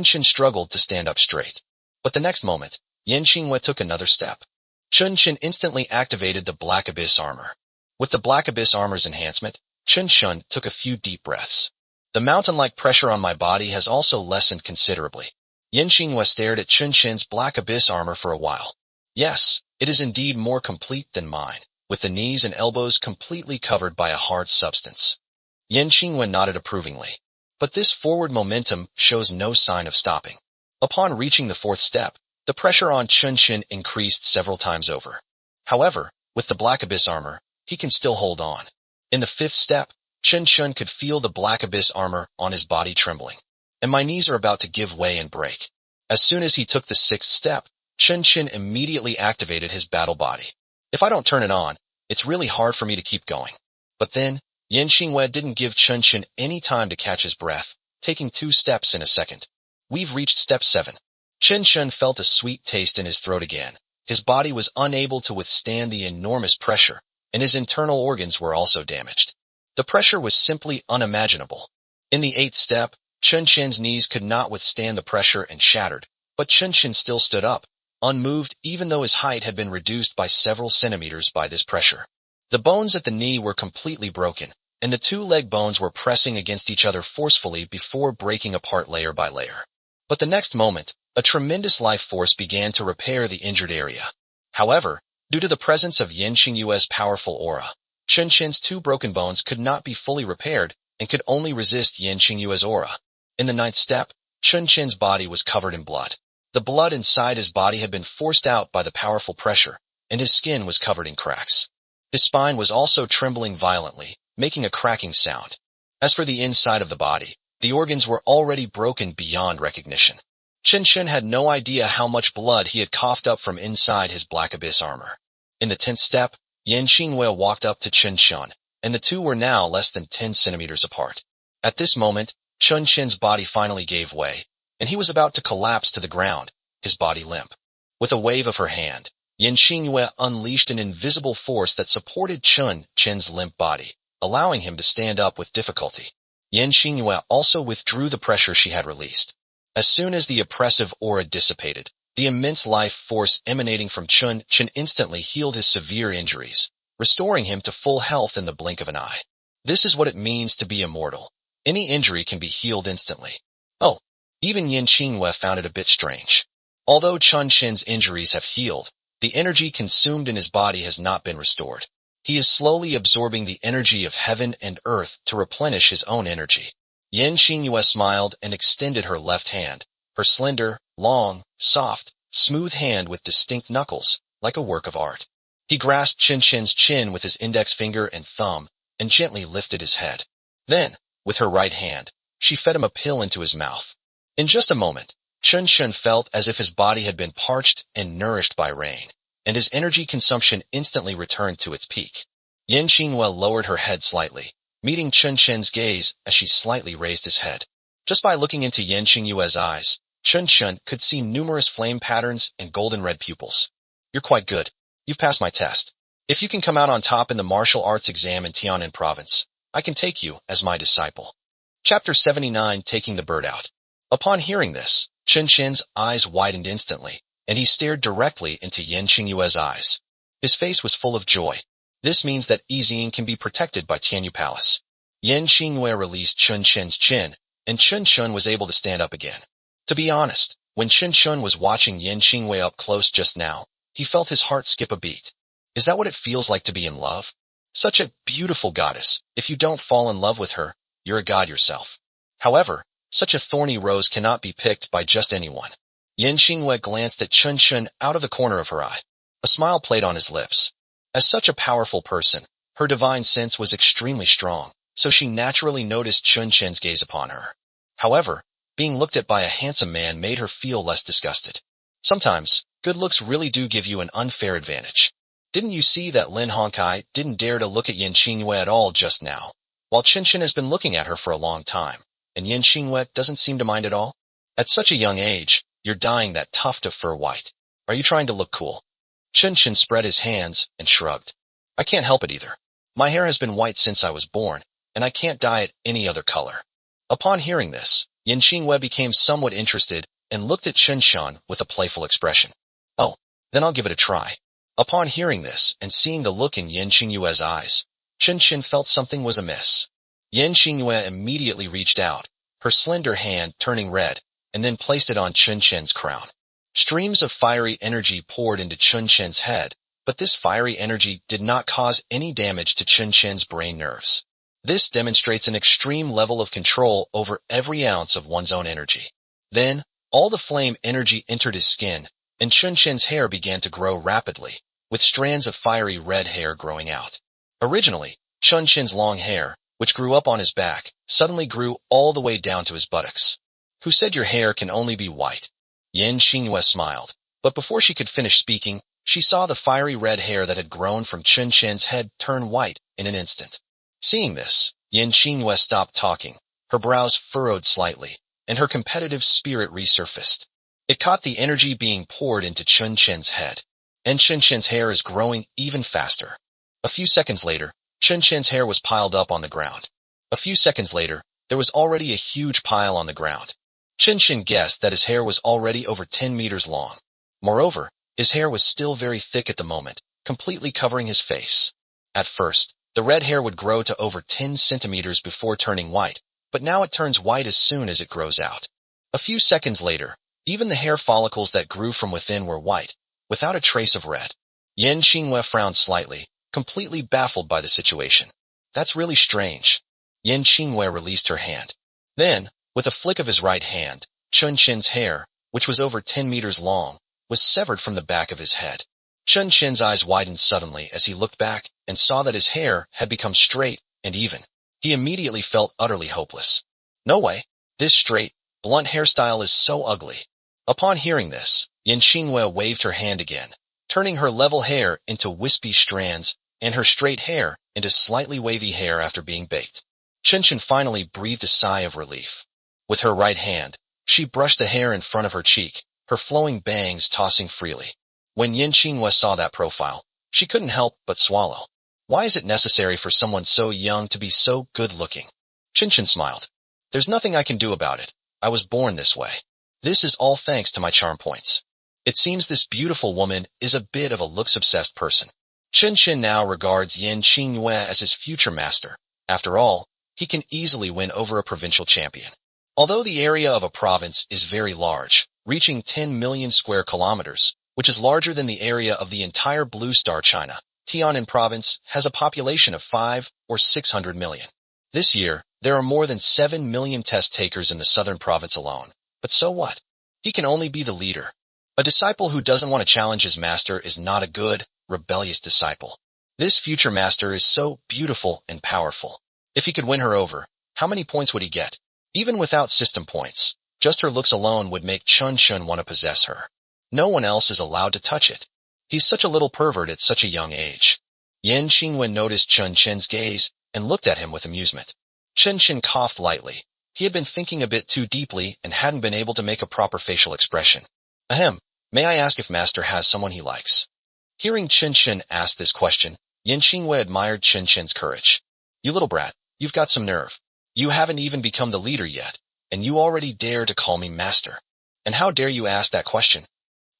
Chun struggled to stand up straight. But the next moment, Yan Qingwei took another step. Chun instantly activated the Black Abyss armor. With the Black Abyss armor's enhancement, Chun took a few deep breaths. The mountain-like pressure on my body has also lessened considerably. Yan Qingwei stared at Chun Black Abyss armor for a while. Yes, it is indeed more complete than mine, with the knees and elbows completely covered by a hard substance. Yan Qingwei nodded approvingly. But this forward momentum shows no sign of stopping. Upon reaching the fourth step, the pressure on Chun increased several times over. However, with the Black Abyss armor, he can still hold on. In the fifth step, Chun could feel the Black Abyss armor on his body trembling, and my knees are about to give way and break. As soon as he took the sixth step, Chun immediately activated his battle body. If I don't turn it on, it's really hard for me to keep going. But then, Yan Qingwei didn't give Chun any time to catch his breath, taking 2 steps in a second. We've reached step 7. Chun felt a sweet taste in his throat again. His body was unable to withstand the enormous pressure, and his internal organs were also damaged. The pressure was simply unimaginable. In the 8th step, Chun knees could not withstand the pressure and shattered, but Chun still stood up, unmoved even though his height had been reduced by several centimeters by this pressure. The bones at the knee were completely broken, and the 2 leg bones were pressing against each other forcefully before breaking apart layer by layer. But the next moment, a tremendous life force began to repair the injured area. However, due to the presence of Yan Qingwei's powerful aura, Chun 2 broken bones could not be fully repaired and could only resist Yan Qingwei's aura. In the 9th step, Chun body was covered in blood. The blood inside his body had been forced out by the powerful pressure, and his skin was covered in cracks. His spine was also trembling violently, making a cracking sound. As for the inside of the body, the organs were already broken beyond recognition. Chun had no idea how much blood he had coughed up from inside his Black Abyss armor. In the 10th step, Yan Qingwei walked up to Chun, and the 2 were now less than 10 centimeters apart. At this moment, Chun body finally gave way, and he was about to collapse to the ground, his body limp. With a wave of her hand, Yan Qingwei unleashed an invisible force that supported Chun's limp body, allowing him to stand up with difficulty. Yan Qingwei also withdrew the pressure she had released. As soon as the oppressive aura dissipated, the immense life force emanating from Chun instantly healed his severe injuries, restoring him to full health in the blink of an eye. This is what it means to be immortal. Any injury can be healed instantly. Oh, even Yan Qingwei found it a bit strange. Although Chun's injuries have healed, the energy consumed in his body has not been restored. He is slowly absorbing the energy of heaven and earth to replenish his own energy. Yan Qingwei smiled and extended her left hand, her slender, long, soft, smooth hand with distinct knuckles, like a work of art. He grasped Chun's chin with his index finger and thumb, and gently lifted his head. Then, with her right hand, she fed him a pill into his mouth. In just a moment, Chun felt as if his body had been parched and nourished by rain, and his energy consumption instantly returned to its peak. Yan Qingwei lowered her head slightly, meeting Chun's gaze as she slightly raised his head. Just by looking into Yan Qingwei's eyes, Chun could see numerous flame patterns and golden red pupils. You're quite good. You've passed my test. If you can come out on top in the martial arts exam in Tianan province, I can take you as my disciple. Chapter 79, Taking the Bird Out. Upon hearing this, Chun's eyes widened instantly, and he stared directly into Yan Qingwei's eyes. His face was full of joy. This means that Yizing can be protected by Tianyu Palace. Yan Qingwei released Chun's chin, and Chun was able to stand up again. To be honest, when Chun was watching Yan Qingwei up close just now, he felt his heart skip a beat. Is that what it feels like to be in love? Such a beautiful goddess. If you don't fall in love with her, you're a god yourself. However, such a thorny rose cannot be picked by just anyone. Yan Qingwei glanced at Chun out of the corner of her eye. A smile played on his lips. As such a powerful person, her divine sense was extremely strong, so she naturally noticed Chun's gaze upon her. However, being looked at by a handsome man made her feel less disgusted. Sometimes, good looks really do give you an unfair advantage. Didn't you see that Lin Hongkai didn't dare to look at Yan Qingwei at all just now, while Chun has been looking at her for a long time, and Yan Qingwei doesn't seem to mind at all? At such a young age, you're dyeing that tuft of fur white. Are you trying to look cool? Chun spread his hands and shrugged. I can't help it either. My hair has been white since I was born, and I can't dye it any other color. Upon hearing this, Yan Xingwei became somewhat interested and looked at Chen Shun with a playful expression. Oh, then I'll give it a try. Upon hearing this and seeing the look in Yan Xingwei's eyes, Chen Shun felt something was amiss. Yan Xingwei immediately reached out, her slender hand turning red, and then placed it on Chen Shen's crown. Streams of fiery energy poured into Chen Shen's head, but this fiery energy did not cause any damage to Chen Shen's brain nerves. This demonstrates an extreme level of control over every ounce of one's own energy. Then, all the flame energy entered his skin, and Chen Shen's hair began to grow rapidly, with strands of fiery red hair growing out. Originally, Chen Shen's long hair, which grew up on his back, suddenly grew all the way down to his buttocks. Who said your hair can only be white? Yan Xingwei smiled, but before she could finish speaking, she saw the fiery red hair that had grown from Chen Shen's head turn white in an instant. Seeing this, Yan Xingwei stopped talking, her brows furrowed slightly, and her competitive spirit resurfaced. It caught the energy being poured into Chen Shen's head, and Chen Shen's hair is growing even faster. A few seconds later, Chen Shen's hair was piled up on the ground. A few seconds later, there was already a huge pile on the ground. Chen Shen guessed that his hair was already over 10 meters long. Moreover, his hair was still very thick at the moment, completely covering his face. At first, the red hair would grow to over 10 centimeters before turning white, but now it turns white as soon as it grows out. A few seconds later, even the hair follicles that grew from within were white, without a trace of red. Yan Xingwei frowned slightly, completely baffled by the situation. That's really strange. Yan Xingwei released her hand. Then, with a flick of his right hand, Chen Shen's hair, which was over 10 meters long, was severed from the back of his head. Chen Shen's eyes widened suddenly as he looked back and saw that his hair had become straight and even. He immediately felt utterly hopeless. No way. This straight, blunt hairstyle is so ugly. Upon hearing this, Yan Xingwei waved her hand again, turning her level hair into wispy strands and her straight hair into slightly wavy hair after being baked. Chen Shen finally breathed a sigh of relief. With her right hand, she brushed the hair in front of her cheek, her flowing bangs tossing freely. When Yan Xingwei saw that profile, she couldn't help but swallow. Why is it necessary for someone so young to be so good-looking? Chen Shen smiled. There's nothing I can do about it. I was born this way. This is all thanks to my charm points. It seems this beautiful woman is a bit of a looks-obsessed person. Chen Shen now regards Yan Xingwei as his future master. After all, he can easily win over a provincial champion. Although the area of a province is very large, reaching 10 million square kilometers, which is larger than the area of the entire Blue Star China, Tianan province has a population of 5 or 600 million. This year, there are more than 7 million test takers in the southern province alone. But so what? He can only be the leader. A disciple who doesn't want to challenge his master is not a good, rebellious disciple. This future master is so beautiful and powerful. If he could win her over, how many points would he get? Even without system points, just her looks alone would make Chen Shen want to possess her. No one else is allowed to touch it. He's such a little pervert at such a young age. Yan Xingwen noticed Chen Shen's gaze and looked at him with amusement. Chen Shen coughed lightly. He had been thinking a bit too deeply and hadn't been able to make a proper facial expression. Ahem, may I ask if Master has someone he likes? Hearing Chen Shen ask this question, Yan Xingwei admired Chen Shen's courage. You little brat, you've got some nerve. You haven't even become the leader yet, and you already dare to call me master. And how dare you ask that question?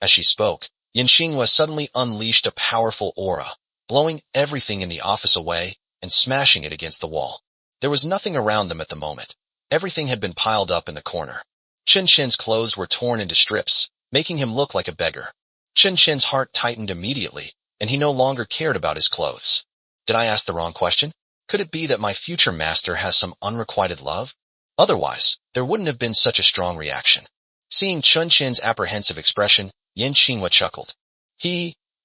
As she spoke, Yan Xingwei suddenly unleashed a powerful aura, blowing everything in the office away and smashing it against the wall. There was nothing around them at the moment. Everything had been piled up in the corner. Chen Shen's clothes were torn into strips, making him look like a beggar. Chen Shen's heart tightened immediately, and he no longer cared about his clothes. Did I ask the wrong question? Could it be that my future master has some unrequited love? Otherwise, there wouldn't have been such a strong reaction. Seeing Chen Shen's apprehensive expression, Yan Xingwei chuckled.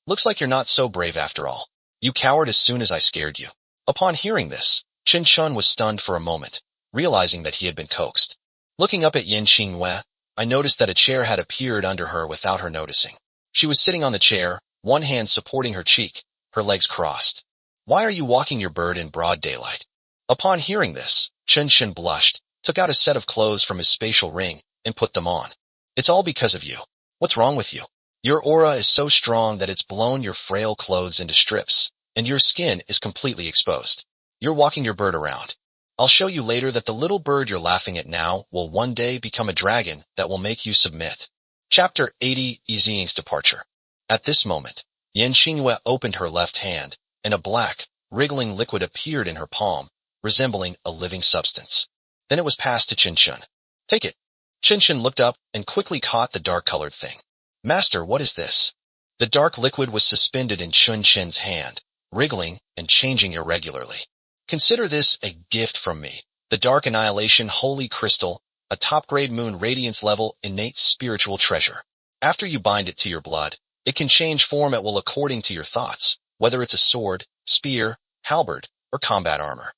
Looks like you're not so brave after all. You cowered as soon as I scared you. Upon hearing this, Chen Shen was stunned for a moment, realizing that he had been coaxed. Looking up at Yan Xingwei, I noticed that a chair had appeared under her without her noticing. She was sitting on the chair, one hand supporting her cheek, her legs crossed. Why are you walking your bird in broad daylight? Upon hearing this, Chen Shen blushed, took out a set of clothes from his spatial ring, and put them on. It's all because of you. What's wrong with you? Your aura is so strong that it's blown your frail clothes into strips, and your skin is completely exposed. You're walking your bird around. I'll show you later that the little bird you're laughing at now will one day become a dragon that will make you submit. Chapter 80, Yizing's Departure. At this moment, Yan Xingyue opened her left hand, and a black, wriggling liquid appeared in her palm, resembling a living substance. Then it was passed to Qinshan. Take it. Qinshan looked up and quickly caught the dark-colored thing. Master, what is this? The dark liquid was suspended in Qinshan's hand, wriggling and changing irregularly. Consider this a gift from me, the Dark Annihilation Holy Crystal, a top-grade moon radiance level innate spiritual treasure. After you bind it to your blood, it can change form at will according to your thoughts, whether it's a sword, spear, halberd, or combat armor.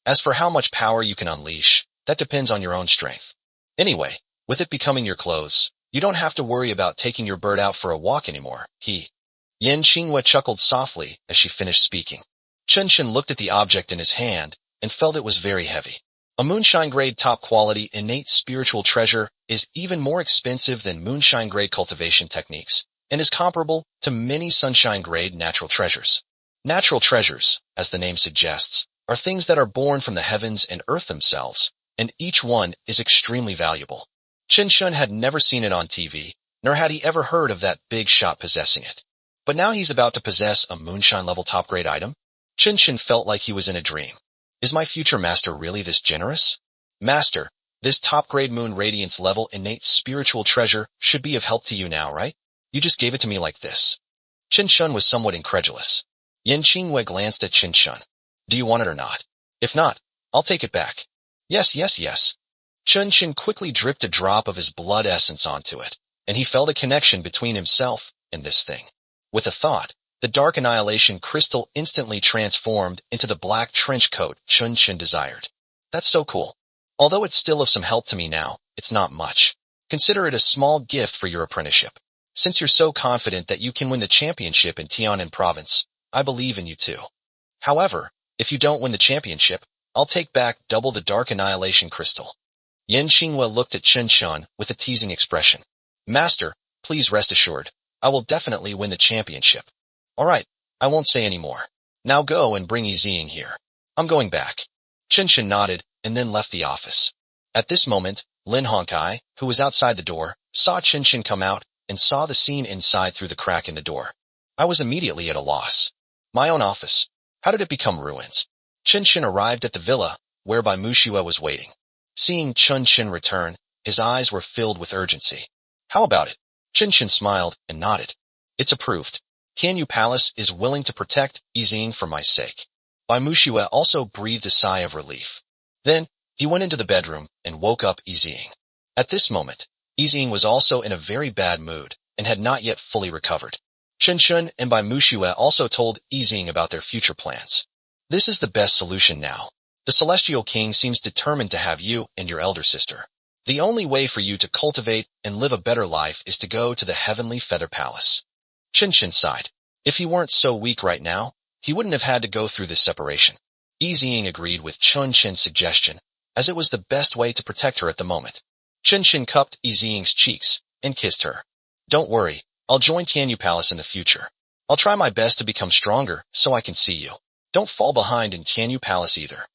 As for how much power you can unleash, that depends on your own strength. Anyway, with it becoming your clothes, you don't have to worry about taking your bird out for a walk anymore, Yan Xingyue chuckled softly as she finished speaking. Qinshan looked at the object in his hand and felt it was very heavy. A moonshine-grade top-quality innate spiritual treasure is even more expensive than moonshine-grade cultivation techniques and is comparable to many sunshine-grade natural treasures. Natural treasures, as the name suggests, are things that are born from the heavens and earth themselves, and each one is extremely valuable. Qinshan had never seen it on TV, nor had he ever heard of that big shot possessing it. But now he's about to possess a moonshine-level top-grade item? Qinshan felt like he was in a dream. Is my future master really this generous? Master, this top-grade moon radiance level innate spiritual treasure should be of help to you now, right? You just gave it to me like this. Qinshan was somewhat incredulous. Yan Xingyue glanced at Qinshan. Do you want it or not? If not, I'll take it back. Yes. Qinshan quickly dripped a drop of his blood essence onto it, and he felt a connection between himself and this thing. With a thought, the Dark Annihilation crystal instantly transformed into the black trench coat Qinshan desired. That's so cool. Although it's still of some help to me now, it's not much. Consider it a small gift for your apprenticeship. Since you're so confident that you can win the championship in Tianan province, I believe in you too. However, if you don't win the championship, I'll take back double the Dark Annihilation crystal. Yan Xingyue looked at Qinshan with a teasing expression. Master, please rest assured, I will definitely win the championship. All right, I won't say any more. Now go and bring Yizing here. I'm going back. Qinshan nodded and then left the office. At this moment, Lin Hongkai, who was outside the door, saw Qinshan come out and saw the scene inside through the crack in the door. I was immediately at a loss. My own office. How did it become ruins? Qinshan arrived at the villa, whereby Muxue was waiting. Seeing Qinshan return, his eyes were filled with urgency. How about it? Qinshan smiled and nodded. It's approved. Tianyu Palace is willing to protect Yizing for my sake. Bai Muxue also breathed a sigh of relief. Then, he went into the bedroom and woke up Yizing. At this moment, Yizing was also in a very bad mood and had not yet fully recovered. Qinshan and Bai Muxue also told Yizing about their future plans. This is the best solution now. The Celestial King seems determined to have you and your elder sister. The only way for you to cultivate and live a better life is to go to the Heavenly Feather Palace. Qinshan sighed. If he weren't so weak right now, he wouldn't have had to go through this separation. Yizing agreed with Qinshan's suggestion, as it was the best way to protect her at the moment. Qinshan cupped Yizing's cheeks and kissed her. Don't worry, I'll join Tianyu Palace in the future. I'll try my best to become stronger so I can see you. Don't fall behind in Tianyu Palace either.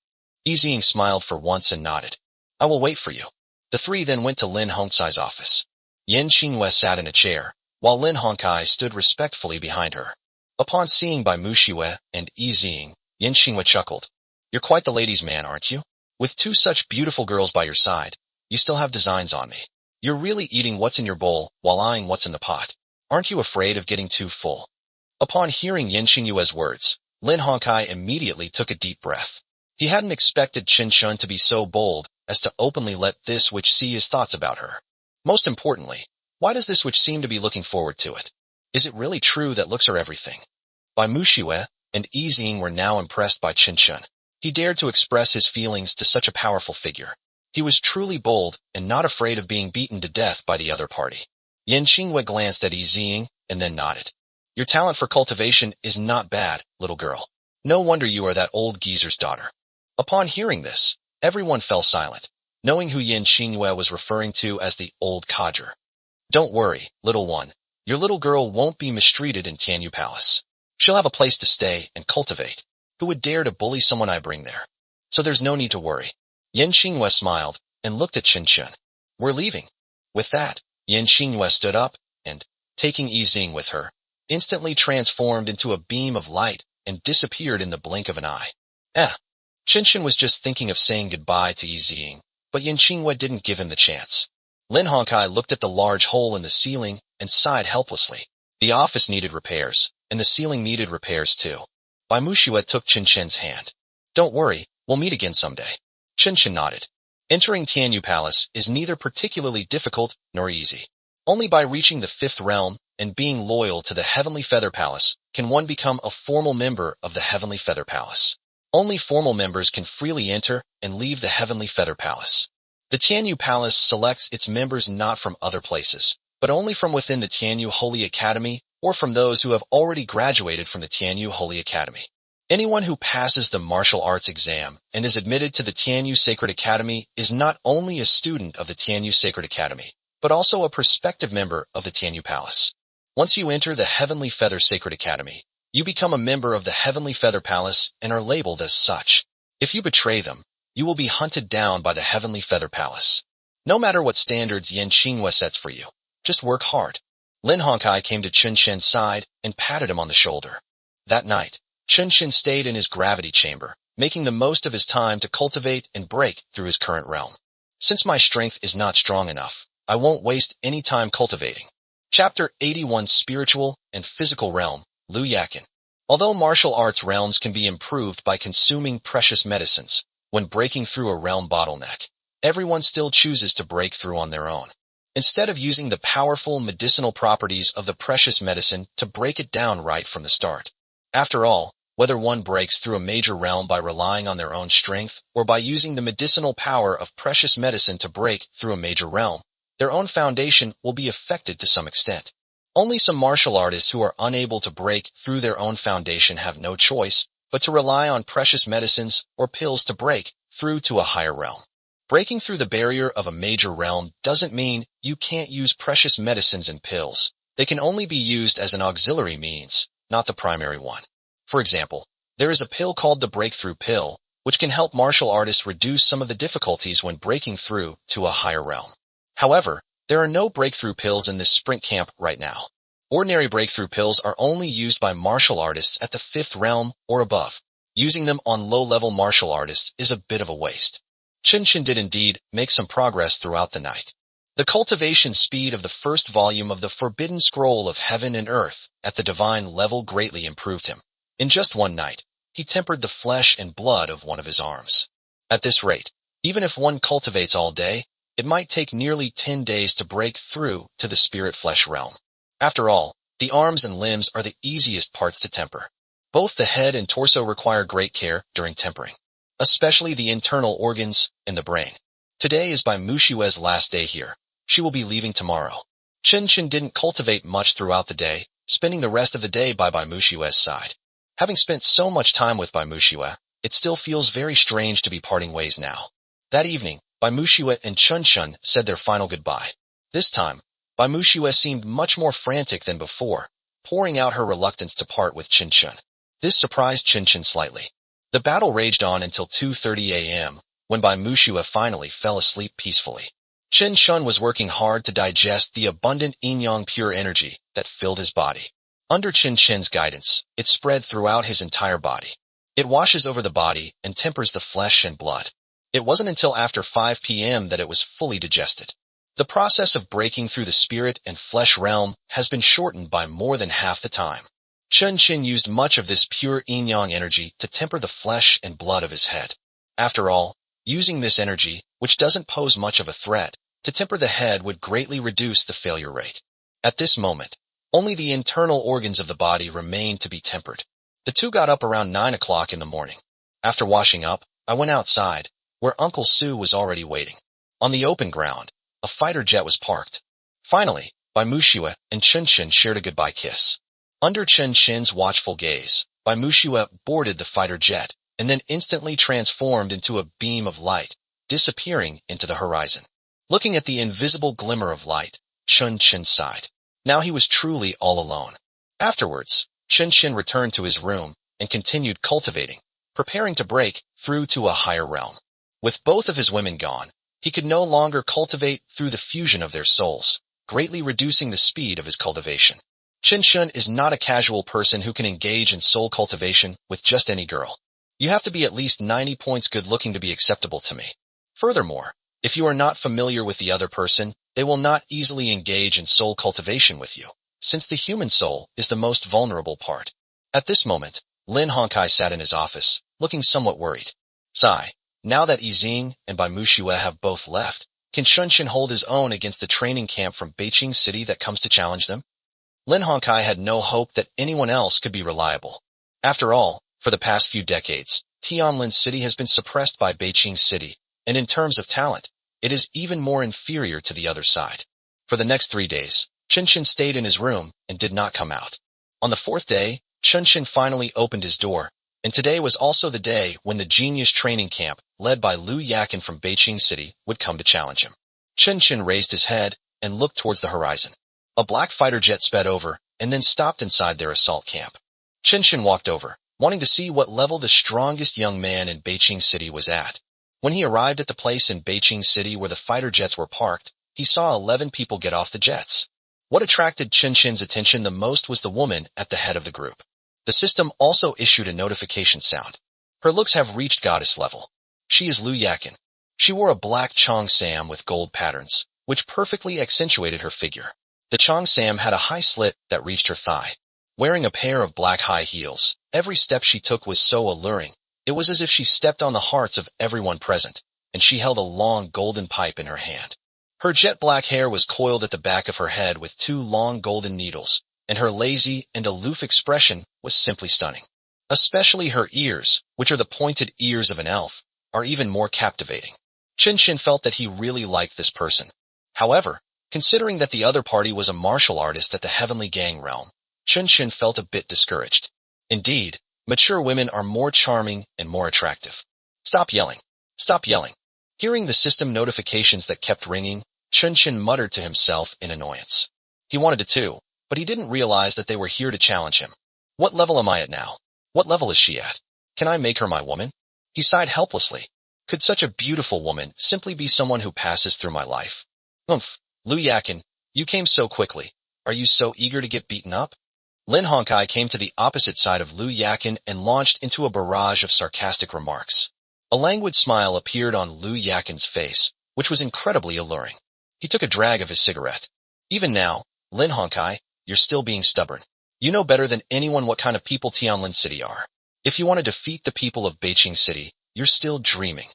Yizing smiled for once and nodded. I will wait for you. The three then went to Lin Hongkai's office. Yan Xingyue sat in a chair, while Lin Hongkai stood respectfully behind her. Upon seeing Bai Muxue and Yizing, Yan Xingyue chuckled. You're quite the ladies' man, aren't you? With two such beautiful girls by your side, you still have designs on me. You're really eating what's in your bowl while eyeing what's in the pot. Aren't you afraid of getting too full? Upon hearing Yan Xingyue's words, Lin Hongkai immediately took a deep breath. He hadn't expected Qinshan to be so bold as to openly let this witch see his thoughts about her. Most importantly, why does this witch seem to be looking forward to it? Is it really true that looks are everything? Bai Muxue and Yizing were now impressed by Qinshan. He dared to express his feelings to such a powerful figure. He was truly bold and not afraid of being beaten to death by the other party. Yan Xingyue glanced at Yizing and then nodded. Your talent for cultivation is not bad, little girl. No wonder you are that old geezer's daughter. Upon hearing this, everyone fell silent, knowing who Yan Xingyue was referring to as the old codger. Don't worry, little one. Your little girl won't be mistreated in Tianyu Palace. She'll have a place to stay and cultivate. Who would dare to bully someone I bring there? so there's no need to worry. Yan Xinghua smiled and looked at Chen Shun. We're leaving. With that, Yan Xinghua stood up and, taking Yixing with her, instantly transformed into a beam of light and disappeared in the blink of an eye. Chen Shun was just thinking of saying goodbye to Yixing, but Yan Xinghua didn't give him the chance. Lin Hongkai looked at the large hole in the ceiling and sighed helplessly. The office needed repairs, and the ceiling needed repairs too. Bai Muxue took Chen Shen's hand. Don't worry, we'll meet again someday. Chen Shen nodded. Entering Tianyu Palace is neither particularly difficult nor easy. Only by reaching the fifth realm and being loyal to the Heavenly Feather Palace can one become a formal member of the Heavenly Feather Palace. Only formal members can freely enter and leave the Heavenly Feather Palace. The Tianyu Palace selects its members not from other places, but only from within the Tianyu Holy Academy or from those who have already graduated from the Tianyu Holy Academy. Anyone who passes the martial arts exam and is admitted to the Tianyu Sacred Academy is not only a student of the Tianyu Sacred Academy, but also a prospective member of the Tianyu Palace. Once you enter the Heavenly Feather Sacred Academy, you become a member of the Heavenly Feather Palace and are labeled as such. If you betray them, you will be hunted down by the Heavenly Feather Palace. No matter what standards Yan Xinghua sets for you, just work hard. Lin Hongkai came to Chen Shen's side and patted him on the shoulder. That night, Chen Shen stayed in his gravity chamber, making the most of his time to cultivate and break through his current realm. Since my strength is not strong enough, I won't waste any time cultivating. Chapter 81 Spiritual and Physical Realm, Lu Yakin. Although martial arts realms can be improved by consuming precious medicines, when breaking through a realm bottleneck, everyone still chooses to break through on their own. Instead of using the powerful medicinal properties of the precious medicine to break it down right from the start. After all, whether one breaks through a major realm by relying on their own strength or by using the medicinal power of precious medicine to break through a major realm, their own foundation will be affected to some extent. Only some martial artists who are unable to break through their own foundation have no choice but to rely on precious medicines or pills to break through to a higher realm. Breaking through the barrier of a major realm doesn't mean you can't use precious medicines and pills. They can only be used as an auxiliary means, not the primary one. For example, there is a pill called the Breakthrough Pill, which can help martial artists reduce some of the difficulties when breaking through to a higher realm. However, there are no breakthrough pills in this sprint camp right now. Ordinary breakthrough pills are only used by martial artists at the 5th realm or above. Using them on low-level martial artists is a bit of a waste. Chen Shen did indeed make some progress throughout the night. The cultivation speed of the first volume of the Forbidden Scroll of Heaven and Earth at the divine level greatly improved him. In just one night, he tempered the flesh and blood of one of his arms. At this rate, even if one cultivates all day, it might take nearly 10 days to break through to the spirit-flesh realm. After all, the arms and limbs are the easiest parts to temper. Both the head and torso require great care during tempering, especially the internal organs and the brain. Today is Bai Muxue's last day here. She will be leaving tomorrow. Chen Shen didn't cultivate much throughout the day, spending the rest of the day by Bai Muxue's side. Having spent so much time with Bai Muxue, it still feels very strange to be parting ways now. That evening, Bai Muxue and Chen Shun said their final goodbye. This time, Bai Muxue seemed much more frantic than before, pouring out her reluctance to part with Chen Shun. This surprised Chen Shun slightly. The battle raged on until 2:30 a.m., when Bai Muxue finally fell asleep peacefully. Chen Shun was working hard to digest the abundant yin-yang pure energy that filled his body. Under Chen Shen's guidance, it spread throughout his entire body. It washes over the body and tempers the flesh and blood. It wasn't until after 5 p.m. that it was fully digested. The process of breaking through the spirit and flesh realm has been shortened by more than half the time. Chen Shen used much of this pure yin-yang energy to temper the flesh and blood of his head. After all, using this energy, which doesn't pose much of a threat, to temper the head would greatly reduce the failure rate. At this moment, only the internal organs of the body remained to be tempered. The two got up around 9 o'clock in the morning. After washing up, I went outside, where Uncle Sue was already waiting. On the open ground, a fighter jet was parked. Finally, Bai Muxue and Chen Shen shared a goodbye kiss. Under Chen Shen's watchful gaze, Bai Muxue boarded the fighter jet and then instantly transformed into a beam of light, disappearing into the horizon. Looking at the invisible glimmer of light, Chen Shen sighed. Now he was truly all alone. Afterwards, Chen Shen returned to his room and continued cultivating, preparing to break through to a higher realm. With both of his women gone, he could no longer cultivate through the fusion of their souls, greatly reducing the speed of his cultivation. Chen Shun is not a casual person who can engage in soul cultivation with just any girl. You have to be at least 90 points good looking to be acceptable to me. Furthermore, if you are not familiar with the other person, they will not easily engage in soul cultivation with you, since the human soul is the most vulnerable part. At this moment, Lin Hongkai sat in his office, looking somewhat worried. Sigh. Now that Yixing and Bai Muxue have both left, can Shunshin hold his own against the training camp from Beijing City that comes to challenge them? Lin Hongkai had no hope that anyone else could be reliable. After all, for the past few decades, Tianlin City has been suppressed by Beijing City, and in terms of talent, it is even more inferior to the other side. For the next 3 days, Shunshin stayed in his room and did not come out. On the 4th day, Shunshin finally opened his door, and today was also the day when the genius training camp, led by Lu Yakin from Beijing City, would come to challenge him. Shunshin raised his head and looked towards the horizon. A black fighter jet sped over and then stopped inside their assault camp. Shunshin walked over, wanting to see what level the strongest young man in Beijing City was at. When he arrived at the place in Beijing City where the fighter jets were parked, he saw 11 people get off the jets. What attracted Shunshin's attention the most was the woman at the head of the group. The system also issued a notification sound. Her looks have reached goddess level. She is Lu Yakin. She wore a black cheongsam with gold patterns, which perfectly accentuated her figure. The cheongsam had a high slit that reached her thigh. Wearing a pair of black high heels, every step she took was so alluring. It was as if she stepped on the hearts of everyone present, and she held a long golden pipe in her hand. Her jet black hair was coiled at the back of her head with 2 long golden needles, and her lazy and aloof expression was simply stunning. Especially her ears, which are the pointed ears of an elf, are even more captivating. Shunshin felt that he really liked this person. However, considering that the other party was a martial artist at the Heavenly Gang realm, Shunshin felt a bit discouraged. Indeed, mature women are more charming and more attractive. Stop yelling. Stop yelling. Hearing the system notifications that kept ringing, Shunshin muttered to himself in annoyance. He wanted to too, but he didn't realize that they were here to challenge him. What level am I at now? What level is she at? Can I make her my woman? He sighed helplessly. Could such a beautiful woman simply be someone who passes through my life? Lu Yakin, you came so quickly. Are you so eager to get beaten up? Lin Hongkai came to the opposite side of Lu Yakin and launched into a barrage of sarcastic remarks. A languid smile appeared on Lu Yakin's face, which was incredibly alluring. He took a drag of his cigarette. Even now, Lin Hongkai, you're still being stubborn. You know better than anyone what kind of people Tianlin City are. If you want to defeat the people of Beijing City, you're still dreaming.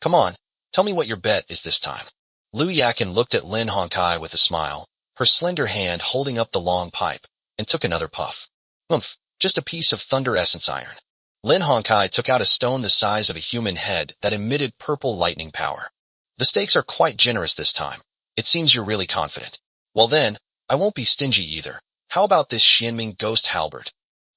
Come on, tell me what your bet is this time. Lu Yakin looked at Lin Hongkai with a smile, her slender hand holding up the long pipe, and took another puff. Just a piece of thunder essence iron. Lin Hongkai took out a stone the size of a human head that emitted purple lightning power. The stakes are quite generous this time. It seems you're really confident. Well then, I won't be stingy either. How about this Xianming ghost halberd?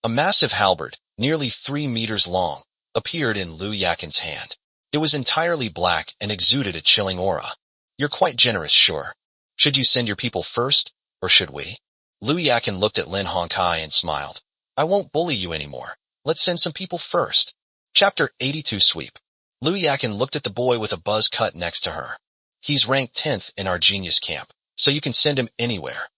A massive halberd, nearly 3 meters long, appeared in Lu Yakin's hand. It was entirely black and exuded a chilling aura. You're quite generous, sure. Should you send your people first, or should we? Lu Yakin looked at Lin Hongkai and smiled. I won't bully you anymore. Let's send some people first. Chapter 82 Sweep. Lu Yakin looked at the boy with a buzz cut next to her. He's ranked 10th in our genius camp, so you can send him anywhere.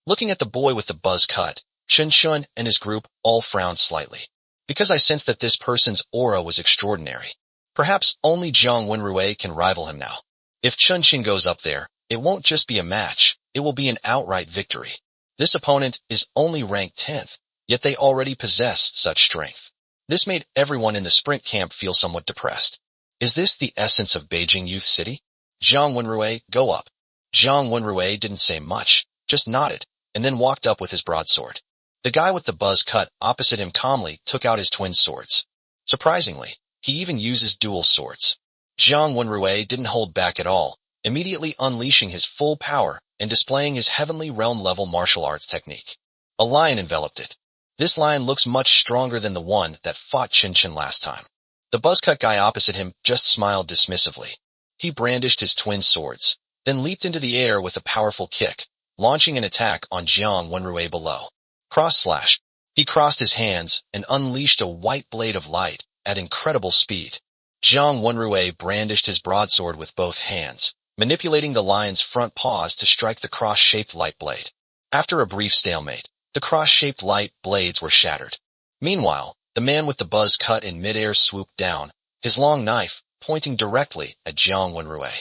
Looking at the boy with the buzz cut, Chen Shun and his group all frowned slightly, because I sensed that this person's aura was extraordinary. Perhaps only Jiang Wenrui can rival him now. If Chen Xin goes up there, it won't just be a match, it will be an outright victory. This opponent is only ranked 10th, yet they already possess such strength. This made everyone in the sprint camp feel somewhat depressed. Is this the essence of Beijing Youth City? Jiang Wenrui, go up. Jiang Wenrui didn't say much, just nodded, and then walked up with his broadsword. The guy with the buzz cut opposite him calmly took out his twin swords. Surprisingly, he even uses dual swords. Jiang Wenrui didn't hold back at all, immediately unleashing his full power and displaying his heavenly realm-level martial arts technique. A lion enveloped it. This lion looks much stronger than the one that fought Chen Chen last time. The buzzcut guy opposite him just smiled dismissively. He brandished his twin swords, then leaped into the air with a powerful kick, launching an attack on Jiang Wenrui below. Cross slash. He crossed his hands and unleashed a white blade of light, at incredible speed. Jiang Wenrui brandished his broadsword with both hands, manipulating the lion's front paws to strike the cross-shaped light blade. After a brief stalemate, the cross-shaped light blades were shattered. Meanwhile, the man with the buzz cut in midair swooped down, his long knife pointing directly at Jiang Wenrui.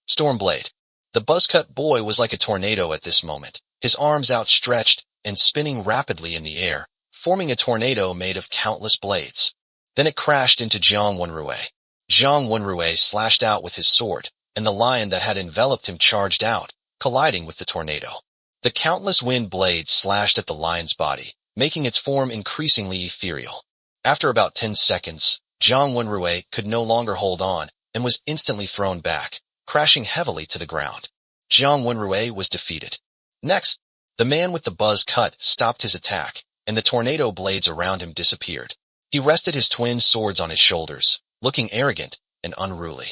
Stormblade. The buzz-cut boy was like a tornado at this moment, his arms outstretched and spinning rapidly in the air, forming a tornado made of countless blades. Then it crashed into Jiang Wenrui. Jiang Wenrui slashed out with his sword, and the lion that had enveloped him charged out, colliding with the tornado. The countless wind blades slashed at the lion's body, making its form increasingly ethereal. After about 10 seconds, Jiang Wenrui could no longer hold on and was instantly thrown back, crashing heavily to the ground. Jiang Wenrui was defeated. Next, the man with the buzz cut stopped his attack, and the tornado blades around him disappeared. He rested his twin swords on his shoulders, looking arrogant and unruly.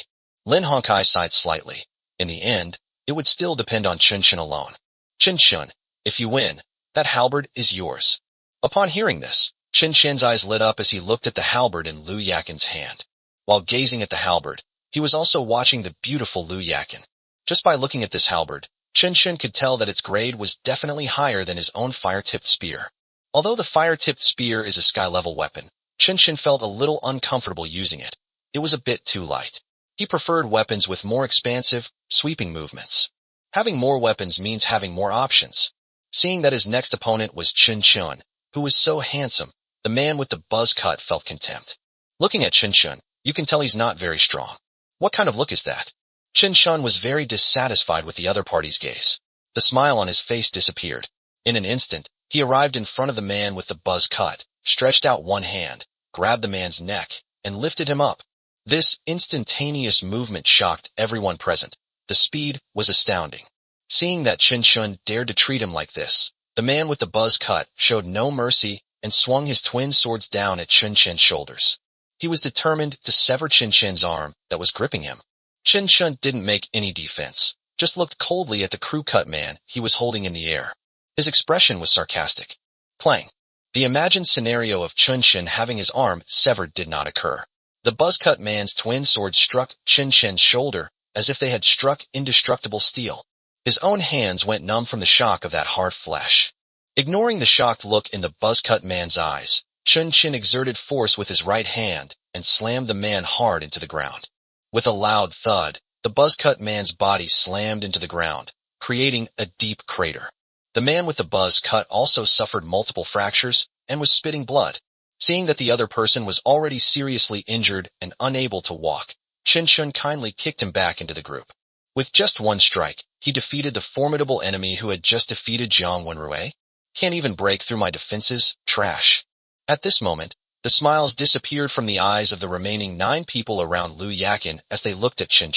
Lin Hongkai sighed slightly. In the end, it would still depend on Chun alone. Chun, if you win, that halberd is yours. Upon hearing this, Chun's eyes lit up as he looked at the halberd in Lu Yakin's hand. While gazing at the halberd, he was also watching the beautiful Lu Yakin. Just by looking at this halberd, Chun could tell that its grade was definitely higher than his own fire-tipped spear. Although the fire-tipped spear is a sky-level weapon, Chun felt a little uncomfortable using it. It was a bit too light. He preferred weapons with more expansive, sweeping movements. Having more weapons means having more options. Seeing that his next opponent was Chun, who was so handsome, the man with the buzz cut felt contempt. Looking at Chun, you can tell he's not very strong. What kind of look is that? Chun was very dissatisfied with the other party's gaze. The smile on his face disappeared. In an instant, he arrived in front of the man with the buzz cut, stretched out one hand, grabbed the man's neck, and lifted him up. This instantaneous movement shocked everyone present. The speed was astounding. Seeing that Chun dared to treat him like this, the man with the buzz cut showed no mercy and swung his twin swords down at Chun's shoulders. He was determined to sever Chun's arm that was gripping him. Chun didn't make any defense, just looked coldly at the crew-cut man he was holding in the air. His expression was sarcastic. Clang. The imagined scenario of Chun having his arm severed did not occur. The buzz-cut man's twin swords struck Chun's shoulder as if they had struck indestructible steel. His own hands went numb from the shock of that hard flesh. Ignoring the shocked look in the buzz-cut man's eyes, Chun exerted force with his right hand and slammed the man hard into the ground. With a loud thud, the buzz-cut man's body slammed into the ground, creating a deep crater. The man with the buzz cut also suffered multiple fractures and was spitting blood. Seeing that the other person was already seriously injured and unable to walk, Chun kindly kicked him back into the group. With just one strike, he defeated the formidable enemy who had just defeated Jiang Wenrui. Can't even break through my defenses, trash. At this moment, the smiles disappeared from the eyes of the remaining 9 people around Lu Yakin as they looked at Chun.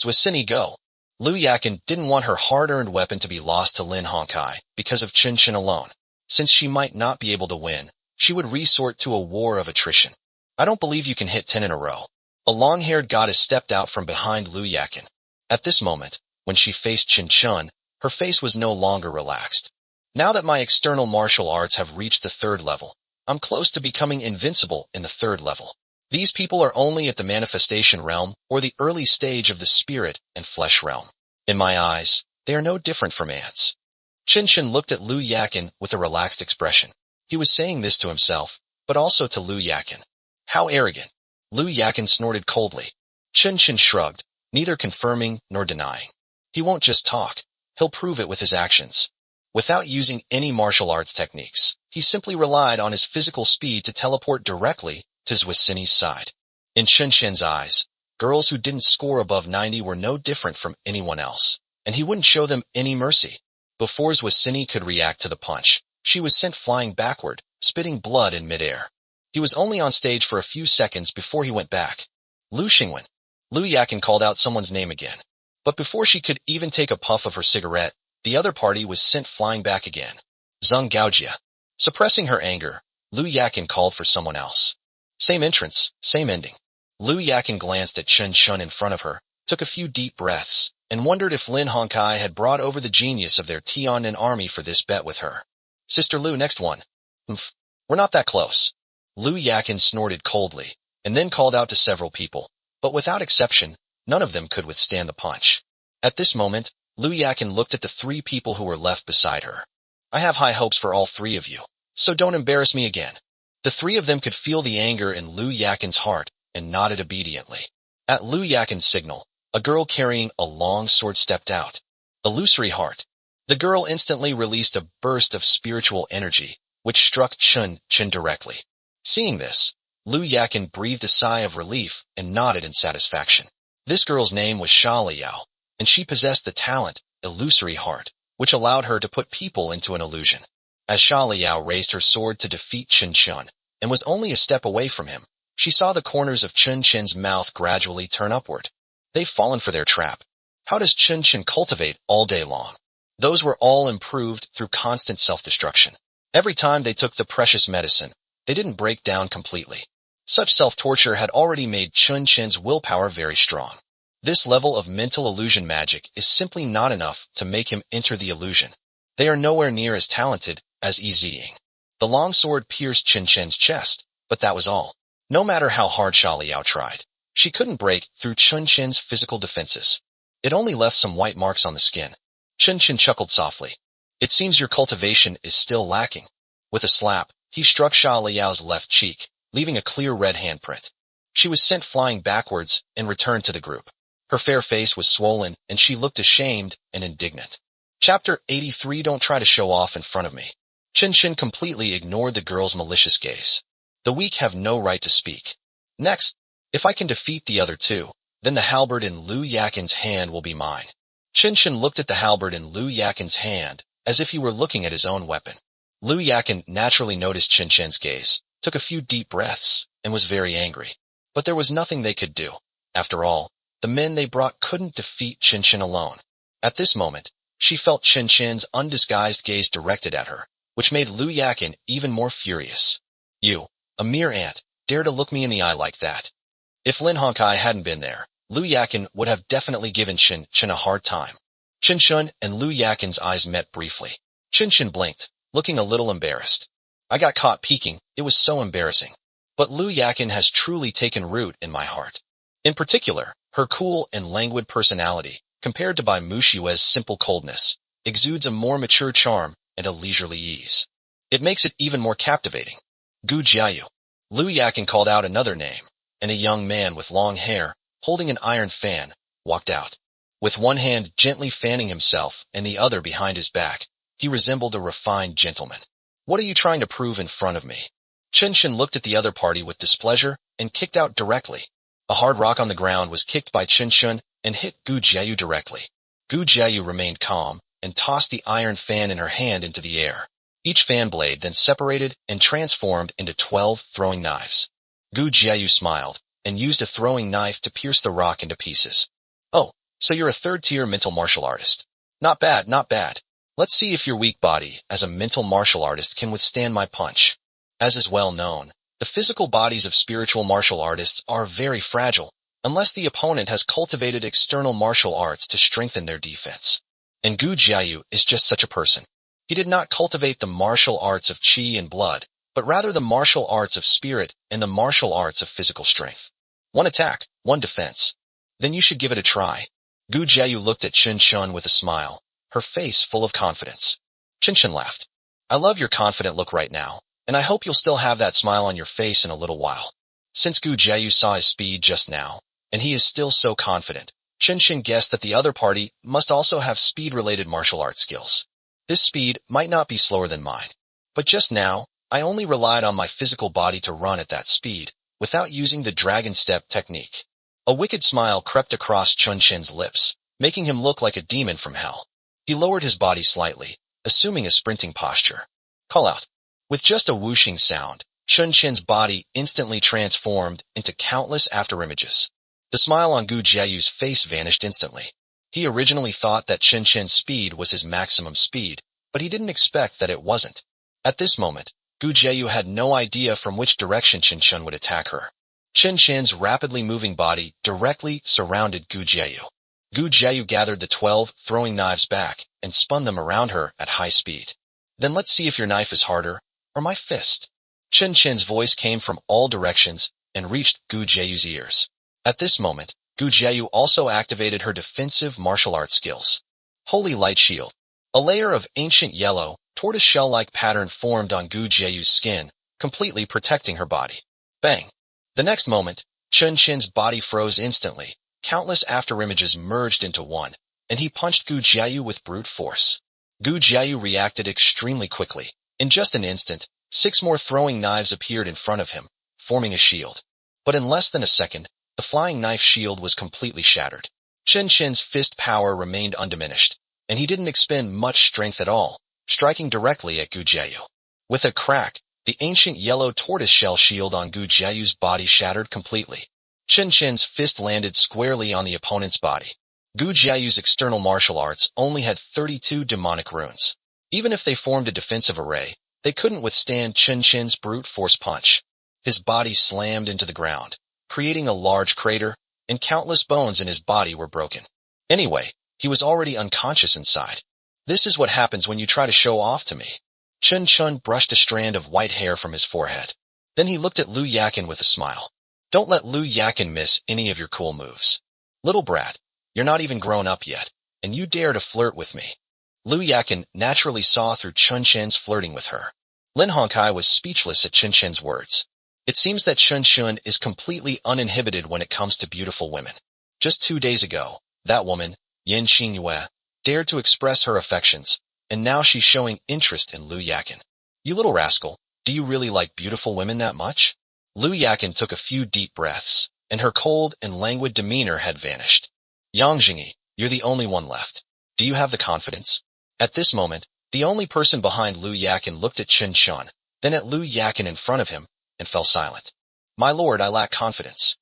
Zwissini go. Lu Yakin didn't want her hard-earned weapon to be lost to Lin Hongkai because of Chun alone. Since she might not be able to win, she would resort to a war of attrition. I don't believe you can hit 10 in a row. A long-haired goddess stepped out from behind Lu Yakin. At this moment, when she faced Chun, her face was no longer relaxed. Now that my external martial arts have reached the 3rd level, I'm close to becoming invincible in the 3rd level. These people are only at the manifestation realm or the early stage of the spirit and flesh realm. In my eyes, they are no different from ants. Chun looked at Lu Yakin with a relaxed expression. He was saying this to himself, but also to Lu Yakin. How arrogant. Lu Yakin snorted coldly. Chun shrugged, neither confirming nor denying. He won't just talk. He'll prove it with his actions. Without using any martial arts techniques, he simply relied on his physical speed to teleport directly to Zwissini's side. In Chun's eyes, girls who didn't score above 90 were no different from anyone else, and he wouldn't show them any mercy. Before Zwissini could react to the punch, she was sent flying backward, spitting blood in midair. He was only on stage for a few seconds before he went back. Lu Xingwen. Lu Yakin called out someone's name again. But before she could even take a puff of her cigarette, the other party was sent flying back again. Zheng Gaojia. Suppressing her anger, Lu Yakin called for someone else. Same entrance, same ending. Lu Yakin glanced at Chun in front of her, took a few deep breaths, and wondered if Lin Hongkai had brought over the genius of their Tiannan army for this bet with her. Sister Lu, next one. We're not that close. Lu Yakin snorted coldly, and then called out to several people, but without exception, none of them could withstand the punch. At this moment, Lu Yakin looked at the three people who were left beside her. I have high hopes for all three of you, so don't embarrass me again. The three of them could feel the anger in Lu Yakin's heart and nodded obediently. At Lu Yakin's signal, a girl carrying a long sword stepped out. Illusory heart. The girl instantly released a burst of spiritual energy, which struck Chun directly. Seeing this, Lu Yakin breathed a sigh of relief and nodded in satisfaction. This girl's name was Sha Liao, and she possessed the talent, Illusory Heart, which allowed her to put people into an illusion. As Sha Liao raised her sword to defeat Chun and was only a step away from him, she saw the corners of Chun's mouth gradually turn upward. They've fallen for their trap. How does Chun cultivate all day long? Those were all improved through constant self-destruction. Every time they took the precious medicine, they didn't break down completely. Such self-torture had already made Chun's willpower very strong. This level of mental illusion magic is simply not enough to make him enter the illusion. They are nowhere near as talented as Ying. The long sword pierced Chun's chest, but that was all. No matter how hard Sha Liao tried, she couldn't break through Chun's physical defenses. It only left some white marks on the skin. Chun chuckled softly. It seems your cultivation is still lacking. With a slap, he struck Sha Liao's left cheek, leaving a clear red handprint. She was sent flying backwards and returned to the group. Her fair face was swollen, and she looked ashamed and indignant. Chapter 83. Don't try to show off in front of me. Chun completely ignored the girl's malicious gaze. The weak have no right to speak. Next, if I can defeat the other two, then the halberd in Lu Yakin's hand will be mine. Chun looked at the halberd in Lu Yakin's hand, as if he were looking at his own weapon. Lu Yakin naturally noticed Chun's gaze, took a few deep breaths, and was very angry. But there was nothing they could do. After all, the men they brought couldn't defeat Chun alone. At this moment, she felt Chun's undisguised gaze directed at her, which made Lu Yakin even more furious. You, a mere ant, dare to look me in the eye like that. If Lin Hongkai hadn't been there, Lu Yakin would have definitely given Chun a hard time. Chun and Lu Yakin's eyes met briefly. Chun blinked, looking a little embarrassed. I got caught peeking, it was so embarrassing. But Lu Yakin has truly taken root in my heart. In particular, her cool and languid personality, compared to Bai Mushiwe's simple coldness, exudes a more mature charm and a leisurely ease. It makes it even more captivating. Gu Jiayu. Lu Yakin called out another name, and a young man with long hair, holding an iron fan, walked out. With one hand gently fanning himself and the other behind his back, he resembled a refined gentleman. What are you trying to prove in front of me? Chun looked at the other party with displeasure and kicked out directly. A hard rock on the ground was kicked by Chun and hit Gu Jiayu directly. Gu Jiayu remained calm and tossed the iron fan in her hand into the air. Each fan blade then separated and transformed into 12 throwing knives. Gu Jiayu smiled and used a throwing knife to pierce the rock into pieces. Oh, so you're a third-tier mental martial artist. Not bad, not bad. Let's see if your weak body as a mental martial artist can withstand my punch. As is well known, the physical bodies of spiritual martial artists are very fragile, unless the opponent has cultivated external martial arts to strengthen their defense. And Gu Jiayu is just such a person. He did not cultivate the martial arts of qi and blood, but rather the martial arts of spirit and the martial arts of physical strength. One attack, one defense. Then you should give it a try. Gu Jiayu looked at Chun with a smile, her face full of confidence. Chun laughed. I love your confident look right now, and I hope you'll still have that smile on your face in a little while. Since Gu Jiayu saw his speed just now, and he is still so confident, Chun guessed that the other party must also have speed-related martial arts skills. This speed might not be slower than mine, but just now, I only relied on my physical body to run at that speed, without using the dragon step technique. A wicked smile crept across Chun's lips, making him look like a demon from hell. He lowered his body slightly, assuming a sprinting posture. Call out. With just a whooshing sound, Chun's body instantly transformed into countless afterimages. The smile on Gu Jiayu's face vanished instantly. He originally thought that Chun's speed was his maximum speed, but he didn't expect that it wasn't. At this moment, Gu Jiayu had no idea from which direction Chun would attack her. Chun's rapidly moving body directly surrounded Gu Jiayu. Gu Jiayu gathered the 12 throwing knives back and spun them around her at high speed. Then let's see if your knife is harder, or my fist. Chun's voice came from all directions, and reached Gu Jiayu's ears. At this moment, Gu Jiayu also activated her defensive martial arts skills. Holy Light Shield. A layer of ancient yellow, tortoise-shell-like pattern formed on Gu Jiayu's skin, completely protecting her body. Bang! The next moment, Chun Chin's body froze instantly. Countless afterimages merged into one, and he punched Gu Jiayu with brute force. Gu Jiayu reacted extremely quickly. In just an instant, 6 more throwing knives appeared in front of him, forming a shield. But in less than a second, the flying knife shield was completely shattered. Chun Chin's fist power remained undiminished, and he didn't expend much strength at all, striking directly at Gu Jiayu. With a crack, the ancient yellow tortoise-shell shield on Gu Jiayu's body shattered completely. Chun Chin's fist landed squarely on the opponent's body. Gu Jiayu's external martial arts only had 32 demonic runes. Even if they formed a defensive array, they couldn't withstand Chun Chin's brute force punch. His body slammed into the ground, creating a large crater, and countless bones in his body were broken. Anyway, he was already unconscious inside. This is what happens when you try to show off to me. Chun Chin brushed a strand of white hair from his forehead. Then he looked at Lu Yakin with a smile. Don't let Lu Yakin miss any of your cool moves. Little brat, you're not even grown up yet, and you dare to flirt with me. Lu Yakin naturally saw through Chun Chin's flirting with her. Lin Hongkai was speechless at Chun Chin's words. It seems that Chun Chin is completely uninhibited when it comes to beautiful women. Just 2 days ago, that woman, Yin Xingyue, dared to express her affections, and now she's showing interest in Lu Yakin. You little rascal, do you really like beautiful women that much? Lu Yakin took a few deep breaths, and her cold and languid demeanor had vanished. Yang Jingyi, you're the only one left. Do you have the confidence? At this moment, the only person behind Lu Yakin looked at Chun Chin, then at Lu Yakin in front of him, and fell silent. My lord, I lack confidence.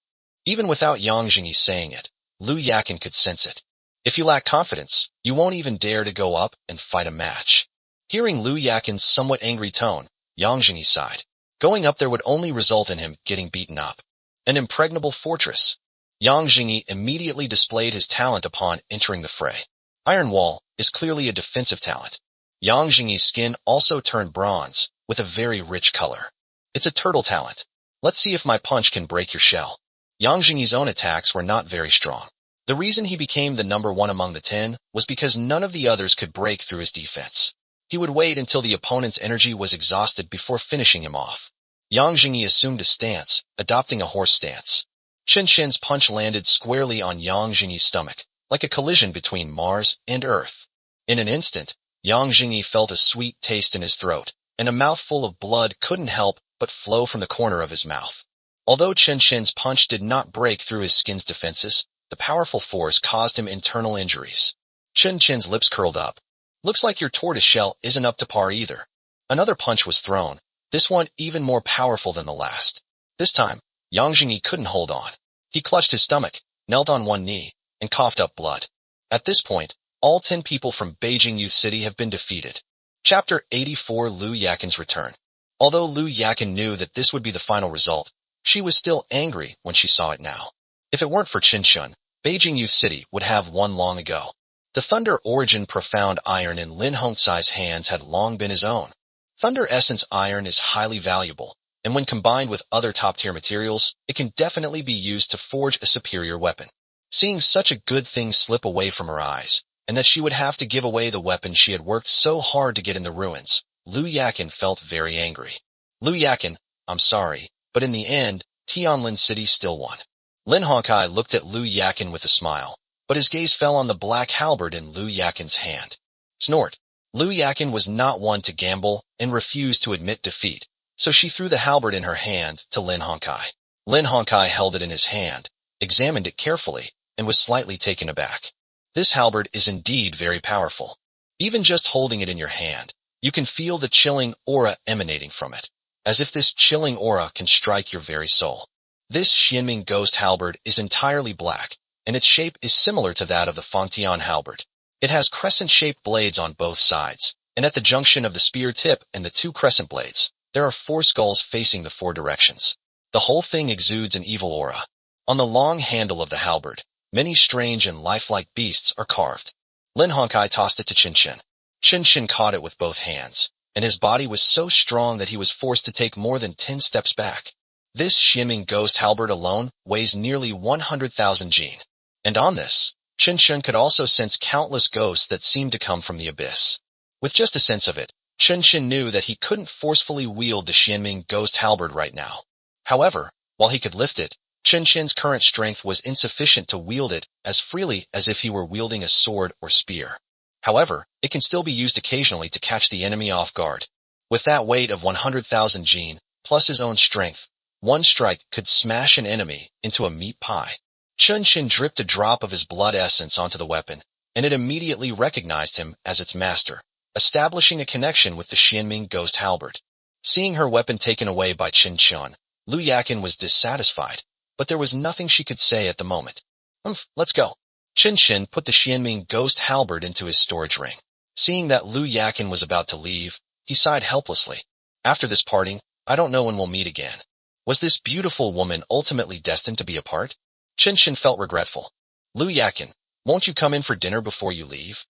Even without Yang Jingyi saying it, Lu Yakin could sense it. If you lack confidence, you won't even dare to go up and fight a match. Hearing Lu Yakin's somewhat angry tone, Yang Jingyi sighed. Going up there would only result in him getting beaten up. An impregnable fortress. Yang Jingyi immediately displayed his talent upon entering the fray. Iron Wall is clearly a defensive talent. Yang Jingyi's skin also turned bronze, with a very rich color. It's a turtle talent. Let's see if my punch can break your shell. Yang Jingyi's own attacks were not very strong. The reason he became the number 1 among the 10 was because none of the others could break through his defense. He would wait until the opponent's energy was exhausted before finishing him off. Yang Jingyi assumed a stance, adopting a horse stance. Chun Chin's punch landed squarely on Yang Jingyi's stomach, like a collision between Mars and Earth. In an instant, Yang Jingyi felt a sweet taste in his throat, and a mouthful of blood couldn't help but flow from the corner of his mouth. Although Chun Chin's punch did not break through his skin's defenses, the powerful force caused him internal injuries. Chun Chin's lips curled up. Looks like your tortoise shell isn't up to par either. Another punch was thrown, this one even more powerful than the last. This time, Yang Jingyi couldn't hold on. He clutched his stomach, knelt on one knee, and coughed up blood. At this point, all 10 people from Beijing Youth City have been defeated. Chapter 84 Lu Yakin's Return. Although Lu Yakin knew that this would be the final result, she was still angry when she saw it now. If it weren't for Chun Chin, Beijing Youth City would have won long ago. The Thunder Origin Profound Iron in Lin Hongcai's hands had long been his own. Thunder Essence Iron is highly valuable, and when combined with other top-tier materials, it can definitely be used to forge a superior weapon. Seeing such a good thing slip away from her eyes, and that she would have to give away the weapon she had worked so hard to get in the ruins, Lu Yakin felt very angry. Lu Yakin, I'm sorry, but in the end, Tianlin City still won. Lin Hongcai looked at Lu Yakin with a smile, but his gaze fell on the black halberd in Lu Yakin's hand. Snort. Lu Yakin was not one to gamble and refused to admit defeat, so she threw the halberd in her hand to Lin Hongcai. Lin Hongcai held it in his hand, examined it carefully, and was slightly taken aback. This halberd is indeed very powerful. Even just holding it in your hand, you can feel the chilling aura emanating from it, as if this chilling aura can strike your very soul. This Xianming Ghost halberd is entirely black, and its shape is similar to that of the Fangtian halberd. It has crescent-shaped blades on both sides, and at the junction of the spear tip and the 2 crescent blades, there are 4 skulls facing the 4 directions. The whole thing exudes an evil aura. On the long handle of the halberd, many strange and lifelike beasts are carved. Lin Hongcai tossed it to Chin Chin. Chin Chin caught it with both hands, and his body was so strong that he was forced to take more than 10 steps back. This Xianming ghost halberd alone weighs nearly 100,000 jin. And on this, Chen Shun could also sense countless ghosts that seemed to come from the abyss. With just a sense of it, Chen Shun knew that he couldn't forcefully wield the Xianming ghost halberd right now. However, while he could lift it, Chen Shun's current strength was insufficient to wield it as freely as if he were wielding a sword or spear. However, it can still be used occasionally to catch the enemy off guard. With that weight of 100,000 jin, plus his own strength, one strike could smash an enemy into a meat pie. Chen Shun dripped a drop of his blood essence onto the weapon, and it immediately recognized him as its master, establishing a connection with the Xianming ghost halberd. Seeing her weapon taken away by Chen Shun, Lu Yakin was dissatisfied, but there was nothing she could say at the moment. Let's go. Chen Shun put the Xianming ghost halberd into his storage ring. Seeing that Lu Yakin was about to leave, he sighed helplessly. After this parting, I don't know when we'll meet again. Was this beautiful woman ultimately destined to be apart? Chen Shun felt regretful. Lu Yakin, won't you come in for dinner before you leave?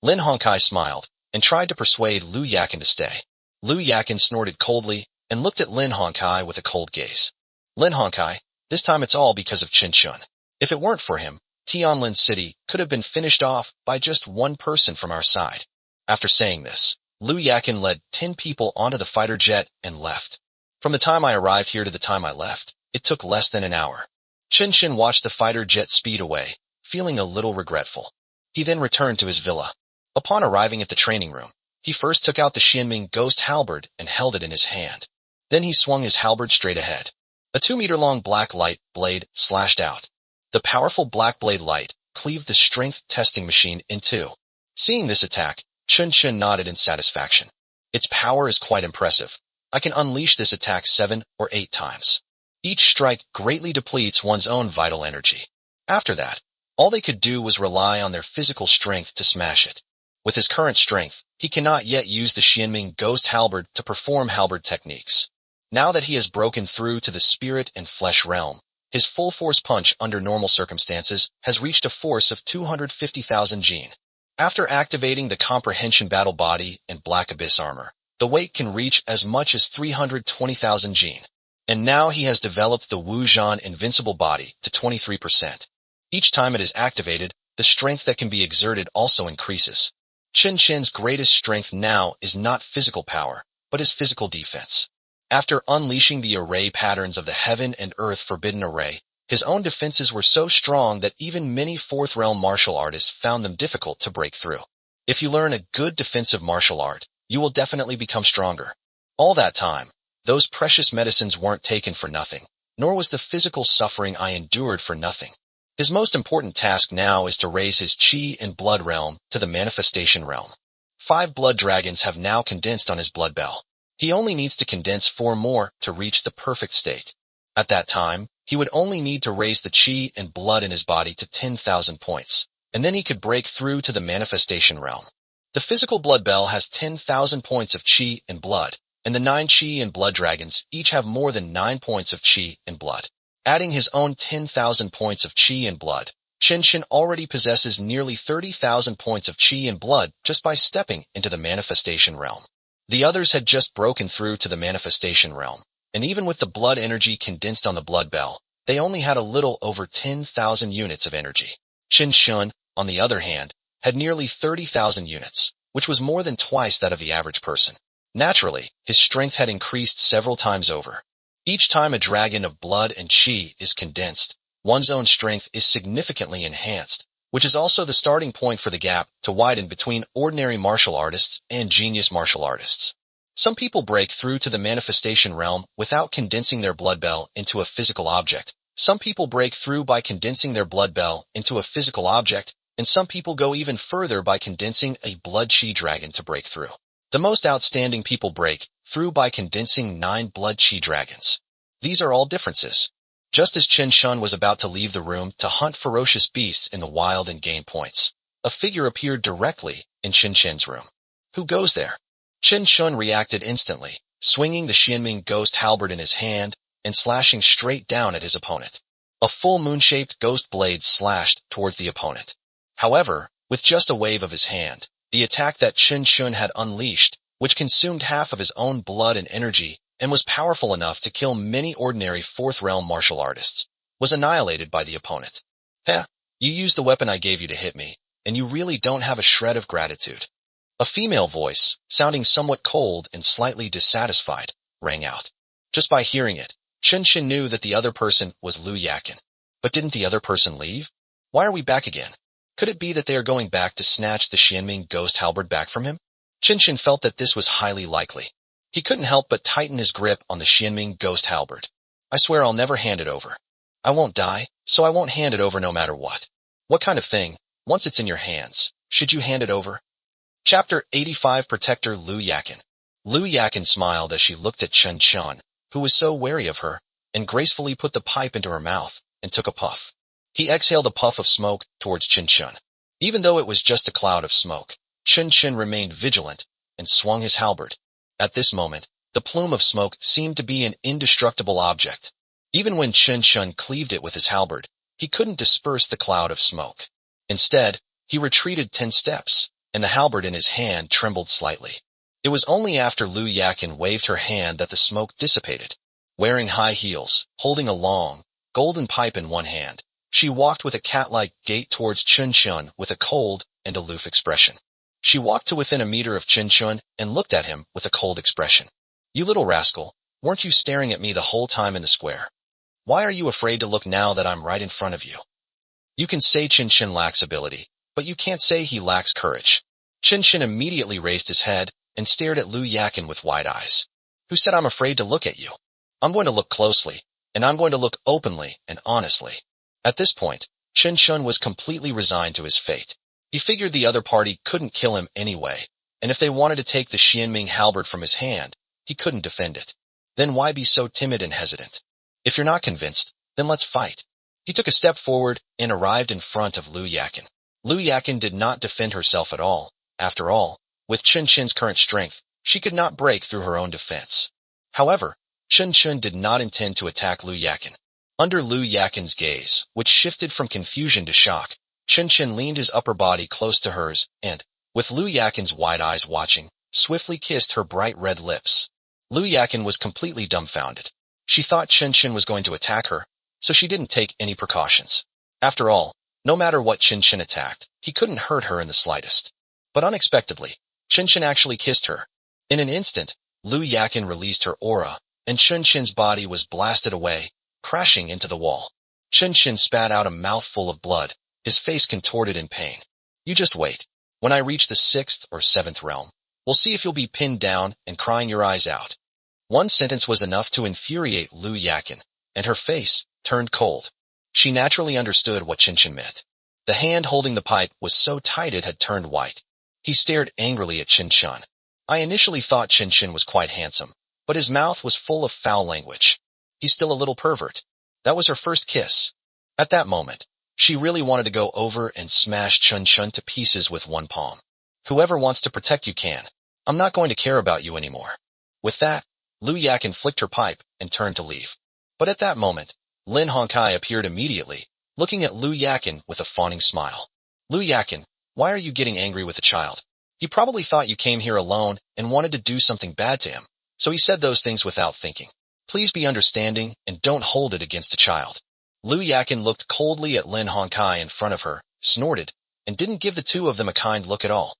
Lin Hongkai smiled, and tried to persuade Lu Yakin to stay. Lu Yakin snorted coldly, and looked at Lin Hongkai with a cold gaze. Lin Hongkai, this time it's all because of Chen Shun. If it weren't for him, Tianlin City could have been finished off by just one person from our side. After saying this, Lu Yakin led 10 people onto the fighter jet and left. From the time I arrived here to the time I left, it took less than an hour. Chen Shun watched the fighter jet speed away, feeling a little regretful. He then returned to his villa. Upon arriving at the training room, he first took out the Xianming ghost halberd and held it in his hand. Then he swung his halberd straight ahead. A 2-meter-long black light blade slashed out. The powerful black blade light cleaved the strength testing machine in two. Seeing this attack, Chen Shun nodded in satisfaction. Its power is quite impressive. I can unleash this attack 7 or 8 times. Each strike greatly depletes one's own vital energy. After that, all they could do was rely on their physical strength to smash it. With his current strength, he cannot yet use the Xianming ghost halberd to perform halberd techniques. Now that he has broken through to the spirit and flesh realm, his full force punch under normal circumstances has reached a force of 250,000 jin. After activating the comprehension battle body and black abyss armor, the weight can reach as much as 320,000 jin. And now he has developed the Wu Zhan invincible body to 23%. Each time it is activated, the strength that can be exerted also increases. Chen Shun's greatest strength now is not physical power, but his physical defense. After unleashing the array patterns of the Heaven and Earth Forbidden Array, his own defenses were so strong that even many Fourth Realm martial artists found them difficult to break through. If you learn a good defensive martial art, you will definitely become stronger. All that time, those precious medicines weren't taken for nothing, nor was the physical suffering I endured for nothing. His most important task now is to raise his chi and blood realm to the manifestation realm. 5 blood dragons have now condensed on his blood bell. He only needs to condense 4 more to reach the perfect state. At that time, he would only need to raise the chi and blood in his body to 10,000 points, and then he could break through to the manifestation realm. The physical blood bell has 10,000 points of chi and blood, and the 9 chi and blood dragons each have more than 9 points of chi and blood. Adding his own 10,000 points of chi and blood, Chen Shun already possesses nearly 30,000 points of chi and blood just by stepping into the manifestation realm. The others had just broken through to the manifestation realm, and even with the blood energy condensed on the blood bell, they only had a little over 10,000 units of energy. Chen Shun, on the other hand, had nearly 30,000 units, which was more than twice that of the average person. Naturally, his strength had increased several times over. Each time a dragon of blood and chi is condensed, one's own strength is significantly enhanced, which is also the starting point for the gap to widen between ordinary martial artists and genius martial artists. Some people break through to the manifestation realm without condensing their blood bell into a physical object. Some people break through by condensing their blood bell into a physical object, and some people go even further by condensing a blood chi dragon to break through. The most outstanding people break through by condensing 9 blood chi dragons. These are all differences. Just as Chen Shun was about to leave the room to hunt ferocious beasts in the wild and gain points, a figure appeared directly in Chen Shen's room. Who goes there? Chen Shun reacted instantly, swinging the Xianming ghost halberd in his hand and slashing straight down at his opponent. A full moon-shaped ghost blade slashed towards the opponent. However, with just a wave of his hand, the attack that Chen Shun had unleashed, which consumed half of his own blood and energy, and was powerful enough to kill many ordinary fourth realm martial artists, was annihilated by the opponent. Heh, you used the weapon I gave you to hit me, and you really don't have a shred of gratitude. A female voice, sounding somewhat cold and slightly dissatisfied, rang out. Just by hearing it, Chun knew that the other person was Lu Yakin. But didn't the other person leave? Why are we back again? Could it be that they are going back to snatch the Xianming ghost halberd back from him? Chun felt that this was highly likely. He couldn't help but tighten his grip on the Xianming ghost halberd. I swear I'll never hand it over. I won't die, so I won't hand it over no matter what. What kind of thing, once it's in your hands, should you hand it over? Chapter 85 Protector Lu Yakin. Lu Yakin smiled as she looked at Chun, who was so wary of her, and gracefully put the pipe into her mouth and took a puff. He exhaled a puff of smoke towards Chun. Even though it was just a cloud of smoke, Chun remained vigilant and swung his halberd. At this moment, the plume of smoke seemed to be an indestructible object. Even when Chun cleaved it with his halberd, he couldn't disperse the cloud of smoke. Instead, he retreated 10 steps, and the halberd in his hand trembled slightly. It was only after Lu Yakin waved her hand that the smoke dissipated. Wearing high heels, holding a long, golden pipe in one hand, she walked with a cat-like gait towards Chun with a cold and aloof expression. She walked to within a meter of Chun and looked at him with a cold expression. You little rascal, weren't you staring at me the whole time in the square? Why are you afraid to look now that I'm right in front of you? You can say Chun lacks ability, but you can't say he lacks courage. Chun immediately raised his head and stared at Lu Yakin with wide eyes. Who said I'm afraid to look at you? I'm going to look closely, and I'm going to look openly and honestly. At this point, Chun was completely resigned to his fate. He figured the other party couldn't kill him anyway, and if they wanted to take the Xianming halberd from his hand, he couldn't defend it. Then why be so timid and hesitant? If you're not convinced, then let's fight. He took a step forward and arrived in front of Lu Yakin. Lu Yakin did not defend herself at all. After all, with Chun current strength, she could not break through her own defense. However, Chun did not intend to attack Lu Yakin. Under Lu Yakin's gaze, which shifted from confusion to shock, Chun leaned his upper body close to hers and, with Lu Yakin's wide eyes watching, swiftly kissed her bright red lips. Lu Yakin was completely dumbfounded. She thought Chun was going to attack her, so she didn't take any precautions. After all, no matter what Chun attacked, he couldn't hurt her in the slightest. But unexpectedly, Chun actually kissed her. In an instant, Lu Yakin released her aura, and Chun body was blasted away, crashing into the wall. Chun spat out a mouthful of blood, his face contorted in pain. You just wait. When I reach the 6th or 7th realm, we'll see if you'll be pinned down and crying your eyes out. One sentence was enough to infuriate Lu Yakin, and her face turned cold. She naturally understood what Chun meant. The hand holding the pipe was so tight it had turned white. He stared angrily at Chun. I initially thought Chun was quite handsome, but his mouth was full of foul language. He's still a little pervert. That was her first kiss. At that moment, she really wanted to go over and smash Chun to pieces with one palm. Whoever wants to protect you can. I'm not going to care about you anymore. With that, Lu Yakin flicked her pipe and turned to leave. But at that moment, Lin Hongkai appeared immediately, looking at Lu Yakin with a fawning smile. Lu Yakin, why are you getting angry with the child? He probably thought you came here alone and wanted to do something bad to him, so he said those things without thinking. Please be understanding and don't hold it against the child. Lu Yakin looked coldly at Lin Hongkai in front of her, snorted, and didn't give the two of them a kind look at all.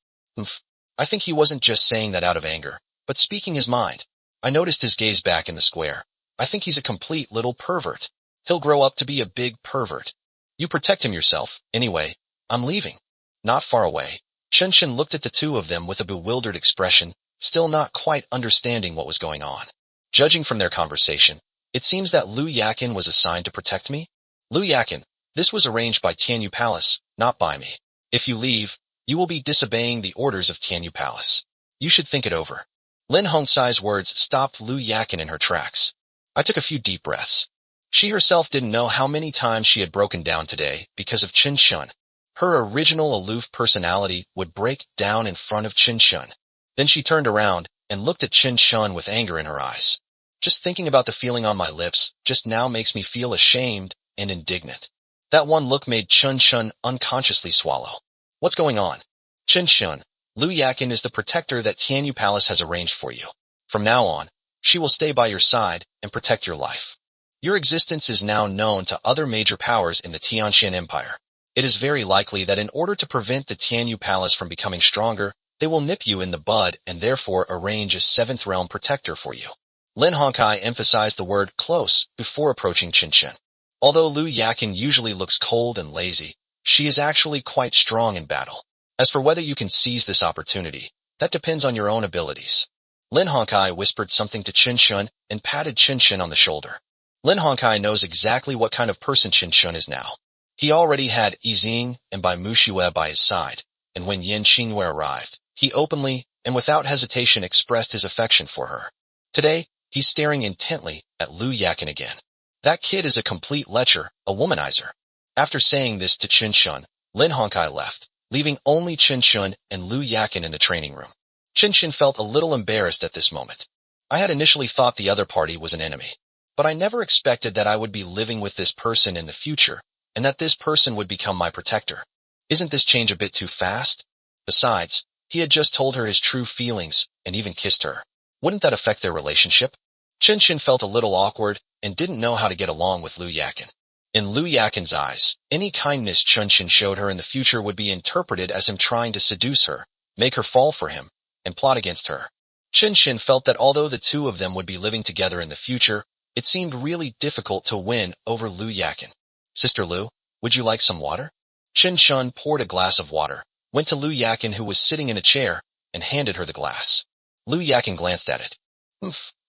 I think he wasn't just saying that out of anger, but speaking his mind. I noticed his gaze back in the square. I think he's a complete little pervert. He'll grow up to be a big pervert. You protect him yourself. Anyway, I'm leaving. Not far away, Chun looked at the two of them with a bewildered expression, still not quite understanding what was going on. Judging from their conversation, it seems that Lu Yakin was assigned to protect me. Lu Yakin, this was arranged by Tianyu Palace, not by me. If you leave, you will be disobeying the orders of Tianyu Palace. You should think it over. Lin Hongcai's words stopped Lu Yakin in her tracks. I took a few deep breaths. She herself didn't know how many times she had broken down today because of Chun. Her original aloof personality would break down in front of Chun. Then she turned around and looked at Chun with anger in her eyes. Just thinking about the feeling on my lips just now makes me feel ashamed and indignant. That one look made Chun unconsciously swallow. What's going on? Chun, Lu Yakin is the protector that Tianyu Palace has arranged for you. From now on, She will stay by your side and protect your life. Your existence is now known to other major powers in the Tianxian Empire. It is very likely that in order to prevent the Tianyu Palace from becoming stronger, they will nip you in the bud and therefore arrange a seventh realm protector for you. Lin Hongkai emphasized the word close before approaching Qinshen. Although Lu Yakin usually looks cold and lazy, she is actually quite strong in battle. As for whether you can seize this opportunity, that depends on your own abilities. Lin Hongkai whispered something to Qinshen and patted Qinshen on the shoulder. Lin Hongkai knows exactly what kind of person Qinshen is now. He already had Yixing and Bai Muxue by his side, and when Yin Xingyue arrived, he openly and without hesitation expressed his affection for her. Today, he's staring intently at Lu Yakin again. That kid is a complete lecher, a womanizer. After saying this to Qinshen, Lin Hongkai left, leaving only Qinshen and Lu Yakin in the training room. Qinshen felt a little embarrassed at this moment. I had initially thought the other party was an enemy, but I never expected that I would be living with this person in the future, and that this person would become my protector. Isn't this change a bit too fast? Besides, he had just told her his true feelings and even kissed her. Wouldn't that affect their relationship? Qinshen felt a little awkward and didn't know how to get along with Lu Yakin. In Lu Yakin's eyes, any kindness Qinshen showed her in the future would be interpreted as him trying to seduce her, make her fall for him, and plot against her. Qinshen felt that although the two of them would be living together in the future, it seemed really difficult to win over Lu Yakin. Sister Lu, would you like some water? Qinshen poured a glass of water, went to Lu Yakin who was sitting in a chair, and handed her the glass. Lu Yakin glanced at it.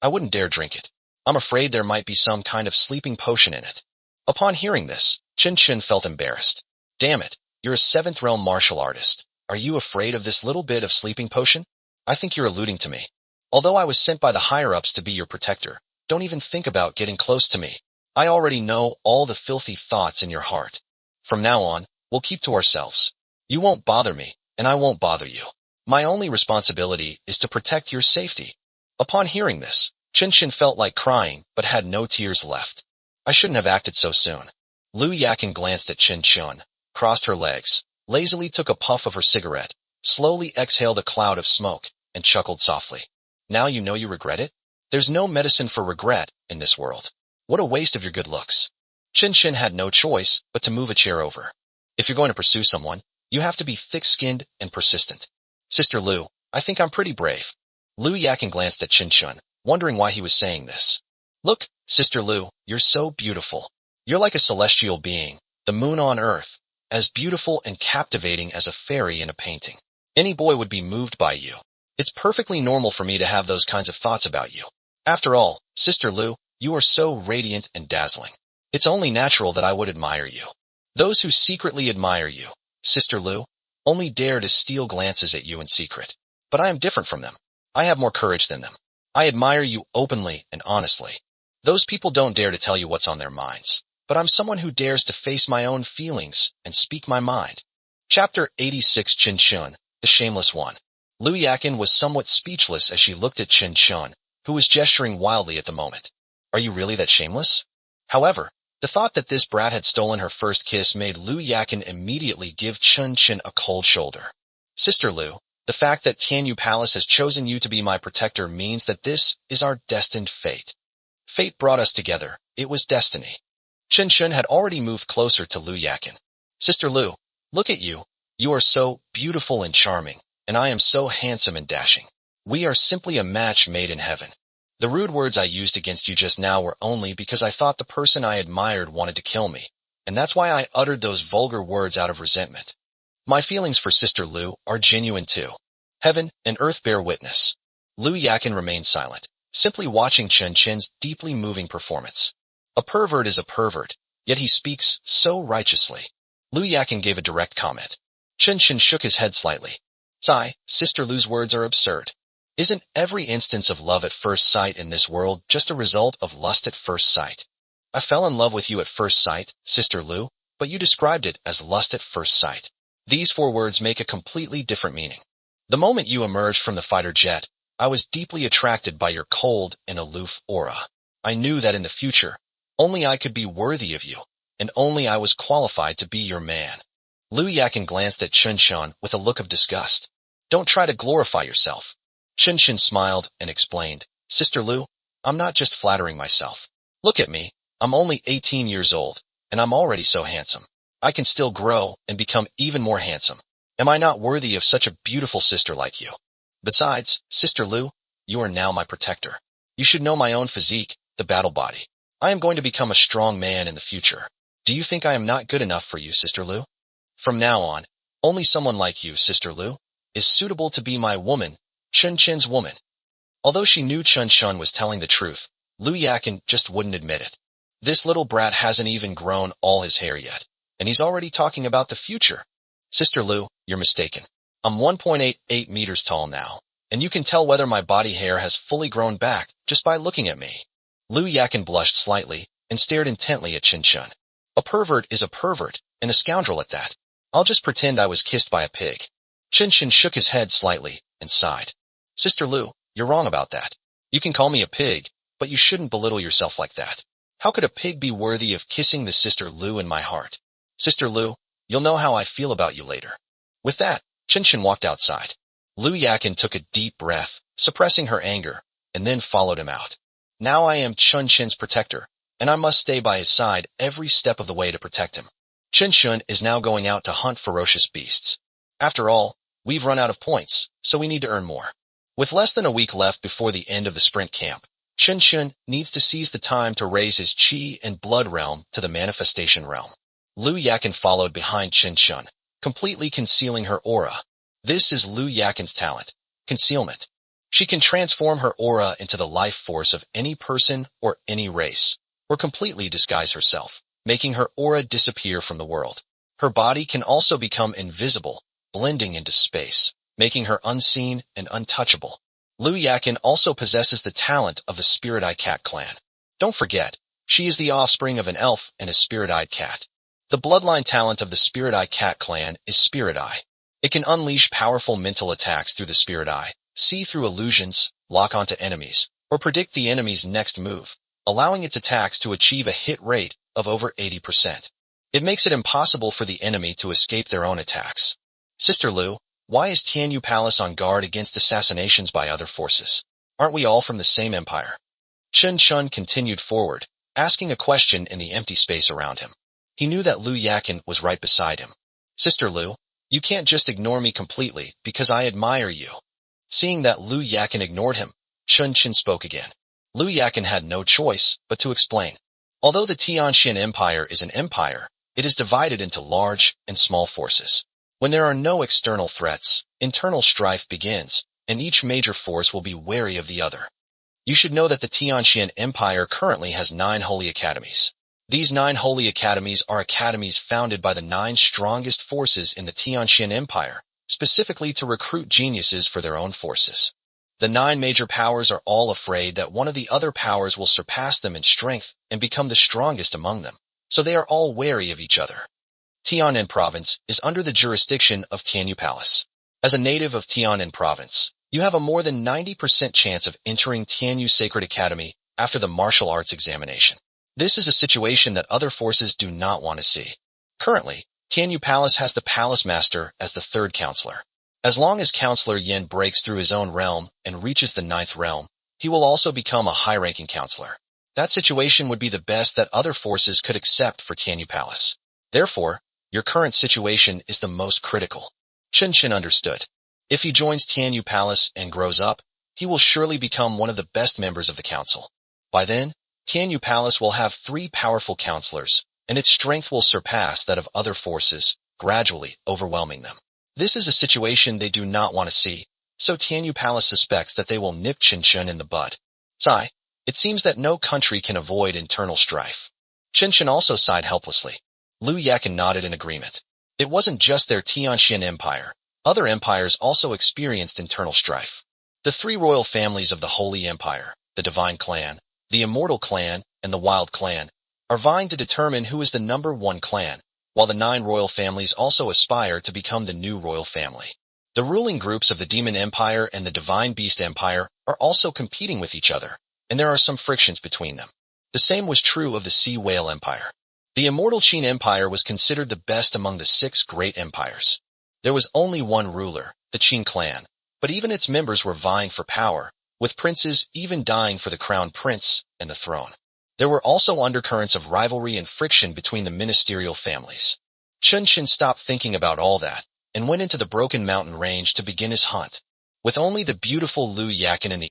I wouldn't dare drink it. I'm afraid there might be some kind of sleeping potion in it. Upon hearing this, Qinshen felt embarrassed. Damn it, you're a seventh realm martial artist. Are you afraid of this little bit of sleeping potion? I think you're alluding to me. Although I was sent by the higher-ups to be your protector, don't even think about getting close to me. I already know all the filthy thoughts in your heart. From now on, we'll keep to ourselves. You won't bother me, and I won't bother you. My only responsibility is to protect your safety. Upon hearing this, Qinshen felt like crying, but had no tears left. I shouldn't have acted so soon. Lu Yakin glanced at Qinshen, crossed her legs, lazily took a puff of her cigarette, slowly exhaled a cloud of smoke, and chuckled softly. Now you know you regret it? There's no medicine for regret in this world. What a waste of your good looks. Qinshen had no choice but to move a chair over. If you're going to pursue someone, you have to be thick-skinned and persistent. Sister Lu, I think I'm pretty brave. Lu Yakin glanced at Qinshen, wondering why he was saying this. Look, Sister Lu, you're so beautiful. You're like a celestial being, the moon on earth, as beautiful and captivating as a fairy in a painting. Any boy would be moved by you. It's perfectly normal for me to have those kinds of thoughts about you. After all, Sister Lu, you are so radiant and dazzling. It's only natural that I would admire you. Those who secretly admire you, Sister Lu, only dare to steal glances at you in secret. But I am different from them. I have more courage than them. I admire you openly and honestly. Those people don't dare to tell you what's on their minds. But I'm someone who dares to face my own feelings and speak my mind. Chapter 86 Qinshen, the Shameless One. Lu Yakin was somewhat speechless as she looked at Qinshen, who was gesturing wildly at the moment. Are you really that shameless? However, the thought that this brat had stolen her first kiss made Lu Yakin immediately give Qinshen a cold shoulder. Sister Lu, the fact that Tianyu Palace has chosen you to be my protector means that this is our destined fate. Fate brought us together. It was destiny. Qinshen had already moved closer to Lu Yakin. Sister Lu, look at you. You are so beautiful and charming, and I am so handsome and dashing. We are simply a match made in heaven. The rude words I used against you just now were only because I thought the person I admired wanted to kill me, and that's why I uttered those vulgar words out of resentment. My feelings for Sister Lu are genuine too. Heaven and earth bear witness. Lu Yakin remained silent, simply watching Qinshen's deeply moving performance. A pervert is a pervert, yet he speaks so righteously. Lu Yakin gave a direct comment. Qinshen shook his head slightly. Sigh, Sister Lu's words are absurd. Isn't every instance of love at first sight in this world just a result of lust at first sight? I fell in love with you at first sight, Sister Lu, but you described it as lust at first sight. These 4 words make a completely different meaning. The moment you emerged from the fighter jet, I was deeply attracted by your cold and aloof aura. I knew that in the future, only I could be worthy of you, and only I was qualified to be your man. Lu Yakin glanced at Qinshen with a look of disgust. Don't try to glorify yourself. Qinshen smiled and explained, Sister Lu, I'm not just flattering myself. Look at me. I'm only 18 years old, and I'm already so handsome. I can still grow and become even more handsome. Am I not worthy of such a beautiful sister like you? Besides, Sister Lu, you are now my protector. You should know my own physique, the battle body. I am going to become a strong man in the future. Do you think I am not good enough for you, Sister Lu? From now on, only someone like you, Sister Lu, is suitable to be my woman, Chun Chen's woman. Although she knew Chun Shun was telling the truth, Lu Yakin just wouldn't admit it. This little brat hasn't even grown all his hair yet, and he's already talking about the future. Sister Lu, you're mistaken. I'm 1.88 meters tall now, and you can tell whether my body hair has fully grown back just by looking at me. Lu Yakin blushed slightly and stared intently at Chun Shun. A pervert is a pervert, and a scoundrel at that. I'll just pretend I was kissed by a pig. Chun Shun shook his head slightly and sighed. Sister Lu, you're wrong about that. You can call me a pig, but you shouldn't belittle yourself like that. How could a pig be worthy of kissing the Sister Lu in my heart? Sister Lu, you'll know how I feel about you later. With that, Chun Shun walked outside. Lu Yakin took a deep breath, suppressing her anger, and then followed him out. Now I am Chun Shin's protector, and I must stay by his side every step of the way to protect him. Chun Shun is now going out to hunt ferocious beasts. After all, we've run out of points, so we need to earn more. With less than a week left before the end of the sprint camp, Chun Shun needs to seize the time to raise his Qi and Blood realm to the manifestation realm. Lu Yakin followed behind Chun Shun, completely concealing her aura. This is Lu Yakin's talent, concealment. She can transform her aura into the life force of any person or any race, or completely disguise herself, making her aura disappear from the world. Her body can also become invisible, blending into space, making her unseen and untouchable. Lu Yakin also possesses the talent of the Spirit-Eyed Cat clan. Don't forget, she is the offspring of an elf and a spirit-eyed cat. The bloodline talent of the Spirit-Eyed Cat clan is Spirit Eye. It can unleash powerful mental attacks through the Spirit Eye, see through illusions, lock onto enemies, or predict the enemy's next move, allowing its attacks to achieve a hit rate of over 80%. It makes it impossible for the enemy to escape their own attacks. Sister Lu, why is Tianyu Palace on guard against assassinations by other forces? Aren't we all from the same empire? Chun Shun continued forward, asking a question in the empty space around him. He knew that Lu Yakin was right beside him. Sister Lu, you can't just ignore me completely because I admire you. Seeing that Lu Yakin ignored him, Chun Shun spoke again. Lu Yakin had no choice but to explain. Although the Tianxian Empire is an empire, it is divided into large and small forces. When there are no external threats, internal strife begins, and each major force will be wary of the other. You should know that the Tianxian Empire currently has 9 holy academies. These 9 holy academies are academies founded by the 9 strongest forces in the Tianxian Empire, specifically to recruit geniuses for their own forces. The 9 major powers are all afraid that one of the other powers will surpass them in strength and become the strongest among them, so they are all wary of each other. Tianan Province is under the jurisdiction of Tianyu Palace. As a native of Tianan Province, you have a more than 90% chance of entering Tianyu Sacred Academy after the martial arts examination. This is a situation that other forces do not want to see. Currently, Tianyu Palace has the Palace Master as the 3rd counselor. As long as Counselor Yin breaks through his own realm and reaches the 9th realm, he will also become a high-ranking counselor. That situation would be the best that other forces could accept for Tianyu Palace. Therefore, your current situation is the most critical. Chun Shun understood. If he joins Tianyu Palace and grows up, he will surely become one of the best members of the council. By then, Tianyu Palace will have 3 powerful counselors, and its strength will surpass that of other forces, gradually overwhelming them. This is a situation they do not want to see, so Tianyu Palace suspects that they will nip Chun Shun in the bud. Sigh, it seems that no country can avoid internal strife. Chun Shun also sighed helplessly. Lu Yakin nodded in agreement. It wasn't just their Tianxian Empire. Other empires also experienced internal strife. The 3 royal families of the Holy Empire, the Divine Clan, the Immortal Clan, and the Wild Clan, are vying to determine who is the number 1 clan, while the 9 royal families also aspire to become the new royal family. The ruling groups of the Demon Empire and the Divine Beast Empire are also competing with each other, and there are some frictions between them. The same was true of the Sea Whale Empire. The Immortal Qin Empire was considered the best among the 6 great empires. There was only one ruler, the Qin clan, but even its members were vying for power, with princes even dying for the crown prince and the throne. There were also undercurrents of rivalry and friction between the ministerial families. Chun stopped thinking about all that, and went into the Broken Mountain Range to begin his hunt. With only the beautiful Lu Yakin in the